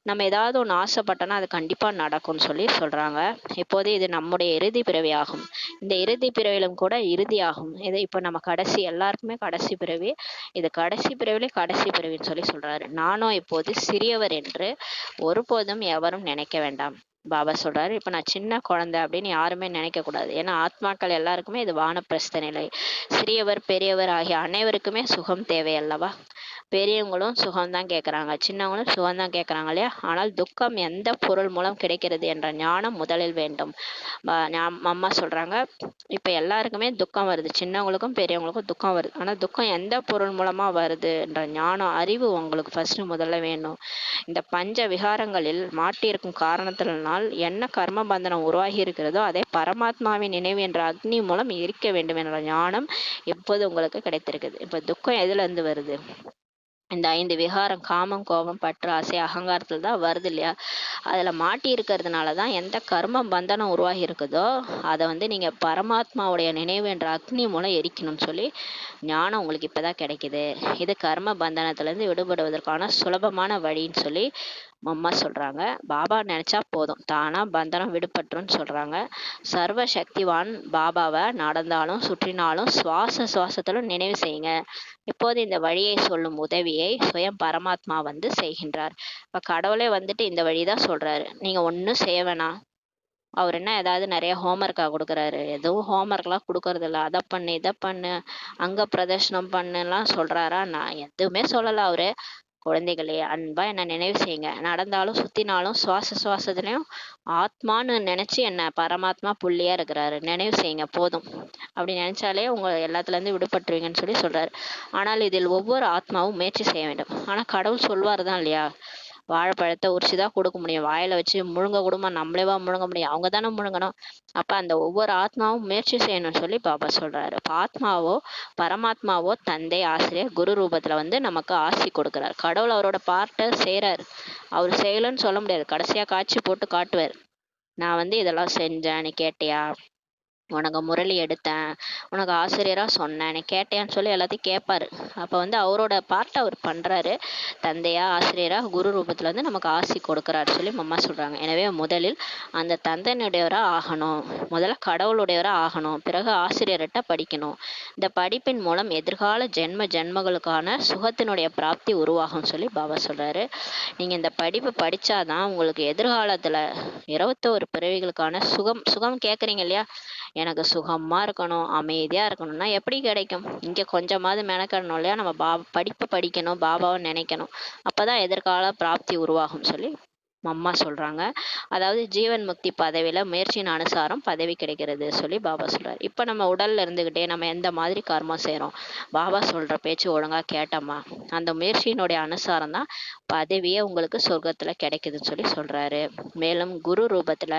நம்ம ஏதாவது ஒன்று ஆசைப்பட்டோன்னா அது கண்டிப்பாக நடக்கும்னு சொல்லி சொல்கிறாங்க. இப்போது இது நம்முடைய இறுதி பிறவி ஆகும். இந்த இறுதி பிறவிலும் கூட இறுதி ஆகும். இது இப்போ நம்ம கடைசி, எல்லாருக்குமே கடைசி பிறவி இது. கடைசி பிறவிலே கடைசி பிறவின்னு சொல்லி சொல்கிறாரு. நானும் இப்போது சிறியவர் என்று ஒருபோதும் எவரும் நினைக்க வேண்டாம். பாபா சொல்றாரு, இப்போ நான் சின்ன குழந்தை அப்படின்னு யாருமே நினைக்க கூடாது. ஏன்னா ஆத்மாக்கள் எல்லாருக்குமே இது வானப்பிரஸ்த நிலை. சிறியவர் பெரியவர் ஆகிய அனைவருக்குமே சுகம் தேவை அல்லவா. பெரியவங்களும் சுகம்தான் கேட்குறாங்க, சின்னவங்களும் சுகம்தான் கேட்குறாங்க இல்லையா? ஆனால் துக்கம் எந்த பொருள் மூலம் கிடைக்கிறது என்ற ஞானம் முதலில் வேண்டும். அம்மா சொல்றாங்க, இப்ப எல்லாருக்குமே துக்கம் வருது, சின்னவங்களுக்கும் பெரியவங்களுக்கும் துக்கம் வருது. ஆனா துக்கம் எந்த பொருள் மூலமா வருது என்ற ஞானம், அறிவு உங்களுக்கு ஃபர்ஸ்ட் முதல்ல வேணும். இந்த பஞ்ச விகாரங்களில் மாட்டியிருக்கும் காரணத்தினால் என்ன கர்ம பந்தனம் உருவாகி இருக்கிறதோ அதை பரமாத்மாவின் நினைவு என்ற அக்னி மூலம் எரிக்க வேண்டும் என்ற ஞானம் எப்போது உங்களுக்கு கிடைத்திருக்குது. இப்ப துக்கம் எதுல இருந்து வருது? இந்த 5 விகாரம், காமம், கோபம், பற்று, ஆசை, அகங்காரத்துல தான் வருது இல்லையா? அதுல மாட்டி இருக்கிறதுனால தான் எந்த கர்ம பந்தனம் உருவாகி இருக்குதோ அதை வந்து நீங்க பரமாத்மாவுடைய நினைவு என்ற அக்னி மூலம் எரிக்கணும்னு சொல்லி ஞானம் உங்களுக்கு இப்பதான் கிடைக்குது. இது கர்ம பந்தனத்துல இருந்து விடுபடுவதற்கான சுலபமான வழின்னு சொல்லி அம்மா சொல்றாங்க. பாபா நினைச்சா போதும், தானா பந்தனம் விடுபட்டுருன்னு சொல்றாங்க. சர்வ சக்திவான் பாபாவை நடந்தாலும் சுற்றினாலும் சுவாசத்திலும் நினைவு செய்யுங்க. இப்போது இந்த வழியை சொல்லும் உதவியை சுயம் பரமாத்மா வந்து செய்கின்றார். இப்ப கடவுளே வந்துட்டு இந்த வழிதான் சொல்றாரு, நீங்க ஒன்றும் செய்ய வேணாம். அவர் என்ன ஏதாவது நிறைய ஹோம்ஒர்க்கா கொடுக்குறாரு? எதுவும் ஹோம்ஒர்க்லாம் கொடுக்கறது இல்லை. அதை பண்ணு, இதை பண்ணு, அங்க பிரதர்ஷனம் பண்ணுலாம் சொல்றாரா? நான் எதுவுமே சொல்லலை அவரு. குழந்தைகளே, அன்பா என்ன நினைவு செய்யுங்க. நடந்தாலும் சுத்தினாலும் சுவாசத்துலயும் ஆத்மான்னு நினைச்சு என்ன பரமாத்மா புள்ளியா இருக்கிறாரு நினைவு செய்யுங்க போதும். அப்படி நினைச்சாலே உங்க எல்லாத்துல இருந்து விடுபட்டுருவீங்கன்னு சொல்லி சொல்றாரு. ஆனால் இதில் ஒவ்வொரு ஆத்மாவும் முயற்சி செய்ய வேண்டும். ஆனா கடவுள் சொல்வார் தான் இல்லையா? வாழைப்பழத்தை உரிச்சுதான் கொடுக்க முடியும், வாயில வச்சு முழுங்க கூடமா நம்மளேவா முழுங்க முடியும்? அவங்க தானே முழுங்கணும். அப்ப அந்த ஒவ்வொரு ஆத்மாவும் முயற்சி செய்யணும்னு சொல்லி பாபா சொல்றாரு. இப்ப ஆத்மாவோ பரமாத்மாவோ தந்தை, ஆசிரியர், குரு ரூபத்துல வந்து நமக்கு ஆசி கொடுக்கிறார். கடவுள் அவரோட பார்ட்டை செய்யறாரு. அவர் செய்யலன்னு சொல்ல முடியாது, கடைசியா காட்சி போட்டு காட்டுவார். நான் வந்து இதெல்லாம் செஞ்சேன், நீ கேட்டியா? உனக்கு முரளி எடுத்தேன், உனக்கு ஆசிரியரா சொன்னேன், நீ கேட்டேன்னு சொல்லி எல்லாத்தையும் கேட்பாரு. அப்ப வந்து அவரோட பார்ட்டை அவர் பண்றாரு. தந்தையா ஆசிரியரா குரு ரூபத்துல வந்து நமக்கு ஆசி கொடுக்குறாரு சொல்லி அம்மா சொல்றாங்க. எனவே முதலில் அந்த தந்தையினுடையவரா ஆகணும், முதல்ல கடவுளுடையவரா ஆகணும், பிறகு ஆசிரியர்கிட்ட படிக்கணும். இந்த படிப்பின் மூலம் எதிர்கால ஜென்மங்களுக்கான சுகத்தினுடைய பிராப்தி உருவாகும் சொல்லி பாபா சொல்றாரு. நீங்க இந்த படிப்பு படிச்சாதான் உங்களுக்கு எதிர்காலத்துல 21 பிறவிகளுக்கான சுகம் கேக்குறீங்க இல்லையா? எனக்கு சுகமா இருக்கணும், அமைதியா இருக்கணும்னா எப்படி கிடைக்கும்? இங்க கொஞ்சமாவது மெனக்கடணும் இல்லையா? நம்ம படிப்பு படிக்கணும், பாபாவை நினைக்கணும். அப்பதான் எதிர்கால பிராப்தி உருவாகும் சொல்லி அம்மா சொல்றாங்க. அதாவது ஜீவன் முக்தி பதவியில முயற்சியின் அனுசாரம் பதவி கிடைக்கிறது சொல்லி பாபா சொல்றாரு. இப்ப நம்ம உடல்ல இருந்துகிட்டே நம்ம எந்த மாதிரி கர்மம் செய்யறோம், பாபா சொல்ற பேச்சு ஒழுங்கா கேட்டோமா, அந்த முயற்சியினுடைய அனுசாரம் தான் பதவியே உங்களுக்கு சொர்க்கத்துல கிடைக்குதுன்னு சொல்லி சொல்றாரு. மேலும் குரு ரூபத்துல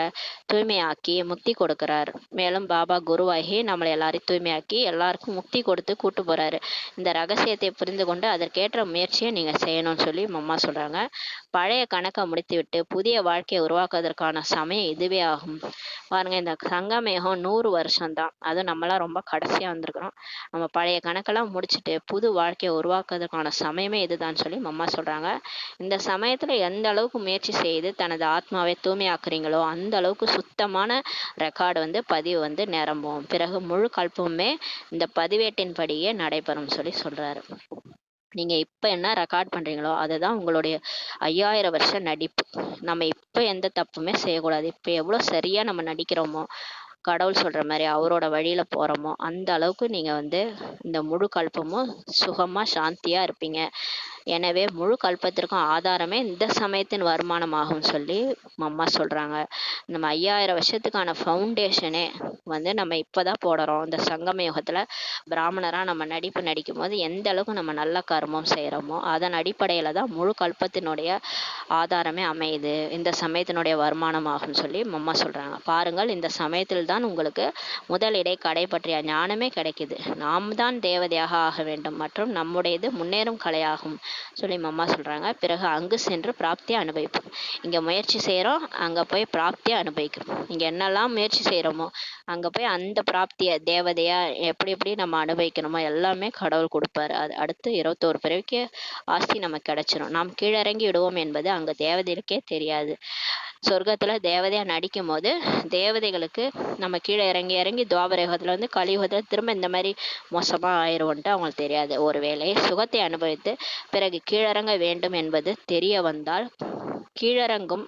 தூய்மையாக்கி முக்தி கொடுக்கிறார். மேலும் பாபா குருவாகி நம்மளை எல்லாரையும் தூய்மையாக்கி எல்லாருக்கும் முக்தி கொடுத்து கூட்டு போறாரு. இந்த ரகசியத்தை புரிந்து கொண்டு அதற்கேற்ற முயற்சியை நீங்க செய்யணும்னு சொல்லி அம்மா சொல்றாங்க. பழைய கணக்கை முடித்துவிட்டு புதிய வாழ்க்கையை உருவாக்குவதற்கான சமயம் இதுவே ஆகும். பாருங்க, இந்த சங்கமேகம் 100 வருஷம்தான். அதுவும் நம்மளாம் ரொம்ப கடைசியா வந்திருக்கிறோம். நம்ம பழைய கணக்கெல்லாம் முடிச்சுட்டு புது வாழ்க்கையை உருவாக்குவதற்கான சமயமே இதுதான் சொல்லி அம்மா சொல்றாங்க. இந்த சமயத்துல எந்த அளவுக்கு முயற்சி செய்து தனது ஆத்மாவை தூய்மையாக்குறீங்களோ அந்த அளவுக்கு சுத்தமான ரெக்கார்டு வந்து பதிவு வந்து நிரம்பும். பிறகு முழு கல்பமுமே இந்த பதிவேட்டின் படியே நடைபெறும் சொல்லி சொல்றாரு. நீங்க இப்ப என்ன ரெக்கார்ட் பண்றீங்களோ அதுதான் உங்களுடைய 5000 வருஷ நடிப்பு. நம்ம இப்ப எந்த தப்புமே செய்யக்கூடாது. இப்ப எவ்வளவு சரியா நம்ம நடிக்கிறோமோ, கடவுள் சொல்ற மாதிரி அவரோட வழியில போறோமோ அந்த அளவுக்கு நீங்க வந்து இந்த முழு கல்பமும் சுகமா சாந்தியா இருப்பீங்க. எனவே முழு கல்பத்திற்கும் ஆதாரமே இந்த சமயத்தின் வருமானமாகும் சொல்லி அம்மா சொல்றாங்க. நம்ம 5000 வருஷத்துக்கான ஃபவுண்டேஷனே வந்து நம்ம இப்பதான் போடுறோம். இந்த சங்கம யுகத்துல பிராமணரா நம்ம நடிக்கும் போது எந்த அளவுக்கு நம்ம நல்ல கர்மம் செய்யறோமோ அதன் அடிப்படையில தான் முழு கல்பத்தினுடைய ஆதாரமே அமையுது, இந்த சமயத்தினுடைய வருமானம் ஆகும் சொல்லி அம்மா சொல்றாங்க. பாருங்கள், இந்த சமயத்தில் தான் உங்களுக்கு முதல் இடை கடை பற்றிய ஞானமே கிடைக்குது. நாம் தான் தேவதையாக ஆக வேண்டும் மற்றும் நம்முடையது முன்னேறும் கலையாகும் சொல்லி அம்மா சொல்றாங்க. பிறகு அங்கு சென்று பிராப்தியை அனுபவிப்போம். இங்க முயற்சி செய்யறோம், அங்க போய் பிராப்தியை அனுபவிக்கிறோம். இங்க என்னெல்லாம் முயற்சி செய்யறோமோ அங்க போய் அந்த பிராப்திய தேவதையா எப்படி எப்படி நம்ம அனுபவிக்கணுமோ எல்லாமே கடவுள் கொடுப்பாரு. அது அடுத்து 21 பிறவிக்கு ஆஸ்தி நமக்கு கிடைச்சிடும். நாம் கீழிறங்கி விடுவோம் என்பது அங்க தேவதைகளுக்கே தெரியாது. சொர்க்கத்துல தேவதையா நடிக்கும் போது தேவதைகளுக்கு நம்ம கீழே இறங்கி இறங்கி துவாபரயுகத்துல வந்து கலியுகத்துல திரும்ப இந்த மாதிரி மோசமா ஆயிடுவோன்ட்டு அவங்களுக்கு தெரியாது. ஒருவேளை சுகத்தை அனுபவித்து பிறகு கீழிறங்க வேண்டும் என்பது தெரிய வந்தால் கீழிறங்கும்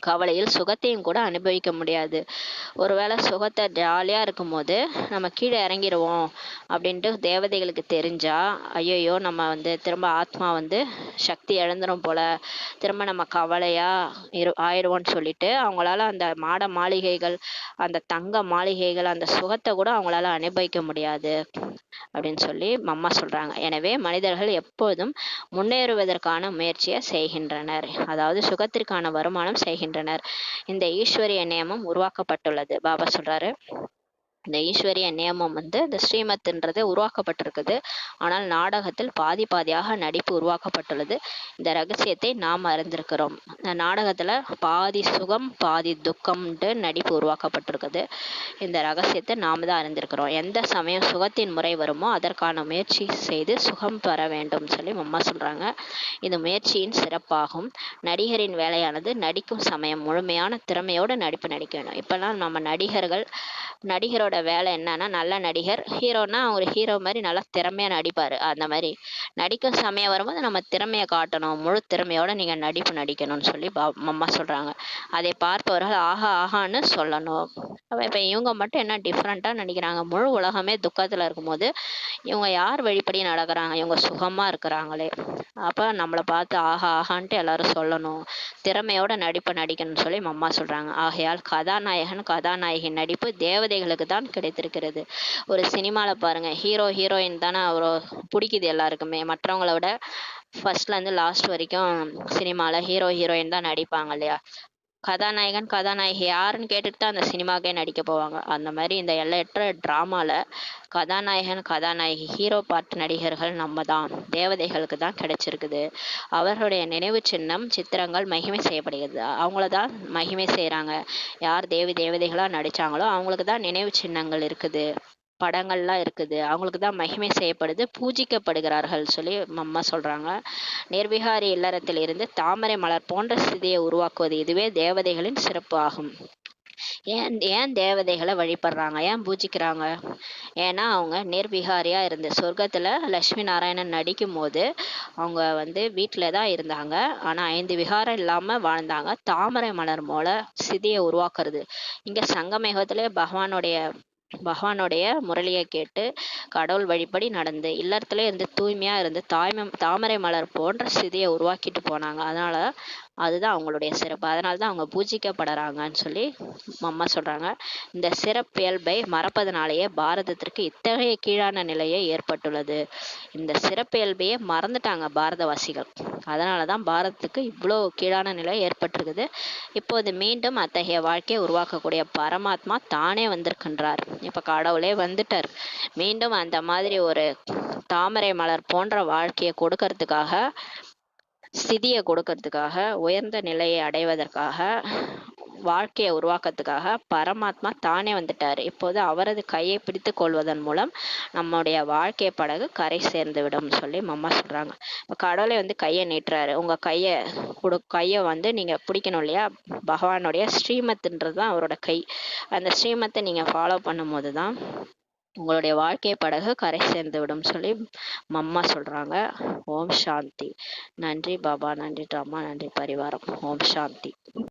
கவலையில் சுகத்தையும் கூட அனுபவிக்க முடியாது. ஒருவேளை சுகத்தை ஜாலியாக இருக்கும்போது நம்ம கீழே இறங்கிடுவோம் அப்படின்ட்டு தேவதைகளுக்கு தெரிஞ்சா, ஐயையோ நம்ம திரும்ப ஆத்மா சக்தி இழந்துரும் போல, திரும்ப நம்ம கவலையா ஆயிடுவோம்னு சொல்லிட்டு அவங்களால அந்த மாட மாளிகைகள், அந்த தங்க மாளிகைகள், அந்த சுகத்தை கூட அவங்களால அனுபவிக்க முடியாது அப்படின்னு சொல்லி அம்மா சொல்றாங்க. எனவே மனிதர்கள் எப்போதும் முன்னேறுவதற்கான முயற்சியை செய்கின்றனர், அதாவது சுகத்திற்கான வருமானம் செய்கின்றனர். இந்த ஈஸ்வரிய நியமம் உருவாக்கப்பட்டுள்ளது. பாபா சொல்றாரு, இந்த ஈஸ்வரிய நியமம் இந்த ஸ்ரீமத்ன்றது உருவாக்கப்பட்டிருக்குது. ஆனால் நாடகத்தில் பாதி பாதியாக நடிப்பு உருவாக்கப்பட்டுள்ளது. இந்த ரகசியத்தை நாம் அறிந்திருக்கிறோம். இந்த நாடகத்துல பாதி சுகம் பாதி துக்கம்ன்ட்டு நடிப்பு உருவாக்கப்பட்டிருக்குது. இந்த ரகசியத்தை நாம தான் அறிந்திருக்கிறோம். எந்த சமயம் சுகத்தின் முறை வருமோ அதற்கான முயற்சி செய்து சுகம் பெற வேண்டும் சொல்லி அம்மா சொல்றாங்க. இது முயற்சியின் சிறப்பாகும். நடிகரின் வேலையானது நடிக்கும் சமயம் முழுமையான திறமையோடு நடிப்பு நடிக்க வேணும். இப்பெல்லாம் நம்ம நடிகரோட வேலை என்னன்னா, நல்ல நடிகர், ஹீரோனா ஒரு ஹீரோ மாதிரி நல்லா திறமையா நடிப்பாரு. அந்த மாதிரி நடிக்கும் சமயம் வரும்போது நம்ம திறமையை காட்டணும், முழு திறமையோட நீங்க நடிப்பு நடிக்கணும்னு சொல்லி அம்மா சொல்றாங்க. அதை பார்ப்பவர்கள் ஆஹா ஆஹான்னு சொல்லணும். இப்ப இவங்க மட்டும் என்ன டிஃப்ரெண்டா நடிக்கிறாங்க? முழு உலகமே துக்கத்துல இருக்கும்போது இவங்க யார் வழிப்படி நடக்கிறாங்க? இவங்க சுகமா இருக்கிறாங்களே. அப்ப நம்மளை பார்த்து ஆஹா ஆஹான்ட்டு எல்லாரும் சொல்லணும், திறமையோட நடிப்பை நடிக்கணும்னு சொல்லி அம்மா சொல்றாங்க. ஆகையால் கதாநாயகன் கதாநாயகி நடிப்பு தேவதைகளுக்கு தான் கிடைத்திருக்கிறது. ஒரு சினிமால பாருங்க, ஹீரோ ஹீரோயின் தானே அவரோ பிடிக்குது எல்லாருக்குமே. மற்றவங்கள விட ஃபர்ஸ்ட்ல இருந்து லாஸ்ட் வரைக்கும் சினிமால ஹீரோ ஹீரோயின் தான் நடிப்பாங்க இல்லையா? கதாநாயகன் கதாநாயகி யாருன்னு கேட்டுட்டு தான் அந்த சினிமாக்கே நடிக்க போவாங்க. அந்த மாதிரி இந்த எல்லையற்ற டிராமால கதாநாயகன் கதாநாயகி ஹீரோ பார்ட் நடிகர்கள் நம்ம தான், தேவதைகளுக்கு தான் கிடைச்சிருக்குது. அவர்களுடைய நினைவு சின்னம் சித்திரங்கள் மகிமை செய்யப்படுகிறது. அவங்கள தான் மகிமை செய்கிறாங்க. யார் தேவதைகளா நடிச்சாங்களோ அவங்களுக்கு தான் நினைவு சின்னங்கள் இருக்குது, படங்கள்லாம் இருக்குது. அவங்களுக்கு தான் மகிமை செய்யப்படுது, பூஜிக்கப்படுகிறார்கள் சொல்லி அம்மா சொல்றாங்க. நிர்விகாரி இல்லறத்தில் இருந்து தாமரை மலர் போன்ற ஸ்திதியை உருவாக்குவது இதுவே தேவதைகளின் சிறப்பு ஆகும். ஏன் ஏன் தேவதைகளை வழிபடுறாங்க, ஏன் பூஜிக்கிறாங்க? ஏன்னா அவங்க நிர்விகாரியா இருந்து சொர்க்கத்துல லட்சுமி நாராயணன் நடிக்கும் போது அவங்க வீட்டில தான் இருந்தாங்க. ஆனா 5 விகாரம் இல்லாம வாழ்ந்தாங்க. தாமரை மலர் போல சிதியை உருவாக்குறது. இங்க சங்கமேகத்திலே பகவானுடைய முரளியை கேட்டு கடவுள் வழிபடி நடந்து இல்லறத்துல இருந்து தூய்மையா இருந்து தாமரை மலர் போன்ற ஸ்திதியை உருவாக்கிட்டு போனாங்க. அதனால அதுதான் அவங்களுடைய சிறப்பு. அதனால தான் அவங்க பூஜிக்கப்படுறாங்கன்னு சொல்லி அம்மா சொல்றாங்க. இந்த சிறப்பியல்பை மறப்பதனாலேயே பாரதத்திற்கு இத்தகைய கீழான நிலையே ஏற்பட்டுள்ளது. இந்த சிறப்பியல்பையே மறந்துட்டாங்க பாரதவாசிகள். அதனாலதான் பாரதத்துக்கு இவ்வளோ கீழான நிலை ஏற்பட்டிருக்குது. இப்போது மீண்டும் அத்தகைய வாழ்க்கையை உருவாக்கக்கூடிய பரமாத்மா தானே வந்திருக்கின்றார். இப்ப கடவுளே வந்துட்டார். மீண்டும் அந்த மாதிரி ஒரு தாமரை மலர் போன்ற வாழ்க்கையை கொடுக்கறதுக்காக, ஸ்திதியை கொடுக்கறதுக்காக, உயர்ந்த நிலையை அடைவதற்காக, வாழ்க்கையை உருவாக்கத்துக்காக பரமாத்மா தானே வந்துட்டாரு. இப்போது அவரது கையை பிடித்து கொள்வதன் மூலம் நம்முடைய வாழ்க்கை படகு கரை சேர்ந்து விடும் சொல்லி அம்மா சொல்றாங்க. கடவுளை கையை நீட்டுறாரு. உங்க கையை நீங்க பிடிக்கணும் இல்லையா? பகவானுடைய ஸ்ரீமத்ன்றது தான் அவரோட கை. அந்த ஸ்ரீமத்தை நீங்க ஃபாலோ பண்ணும் போதுதான் உங்களுடைய வாழ்க்கை படகு கரை சேர்ந்து விடும் சொல்லி அம்மா சொல்றாங்க. ஓம் சாந்தி. நன்றி பாபா, நன்றி ட்ராமா, நன்றி பரிவாரம். ஓம் சாந்தி.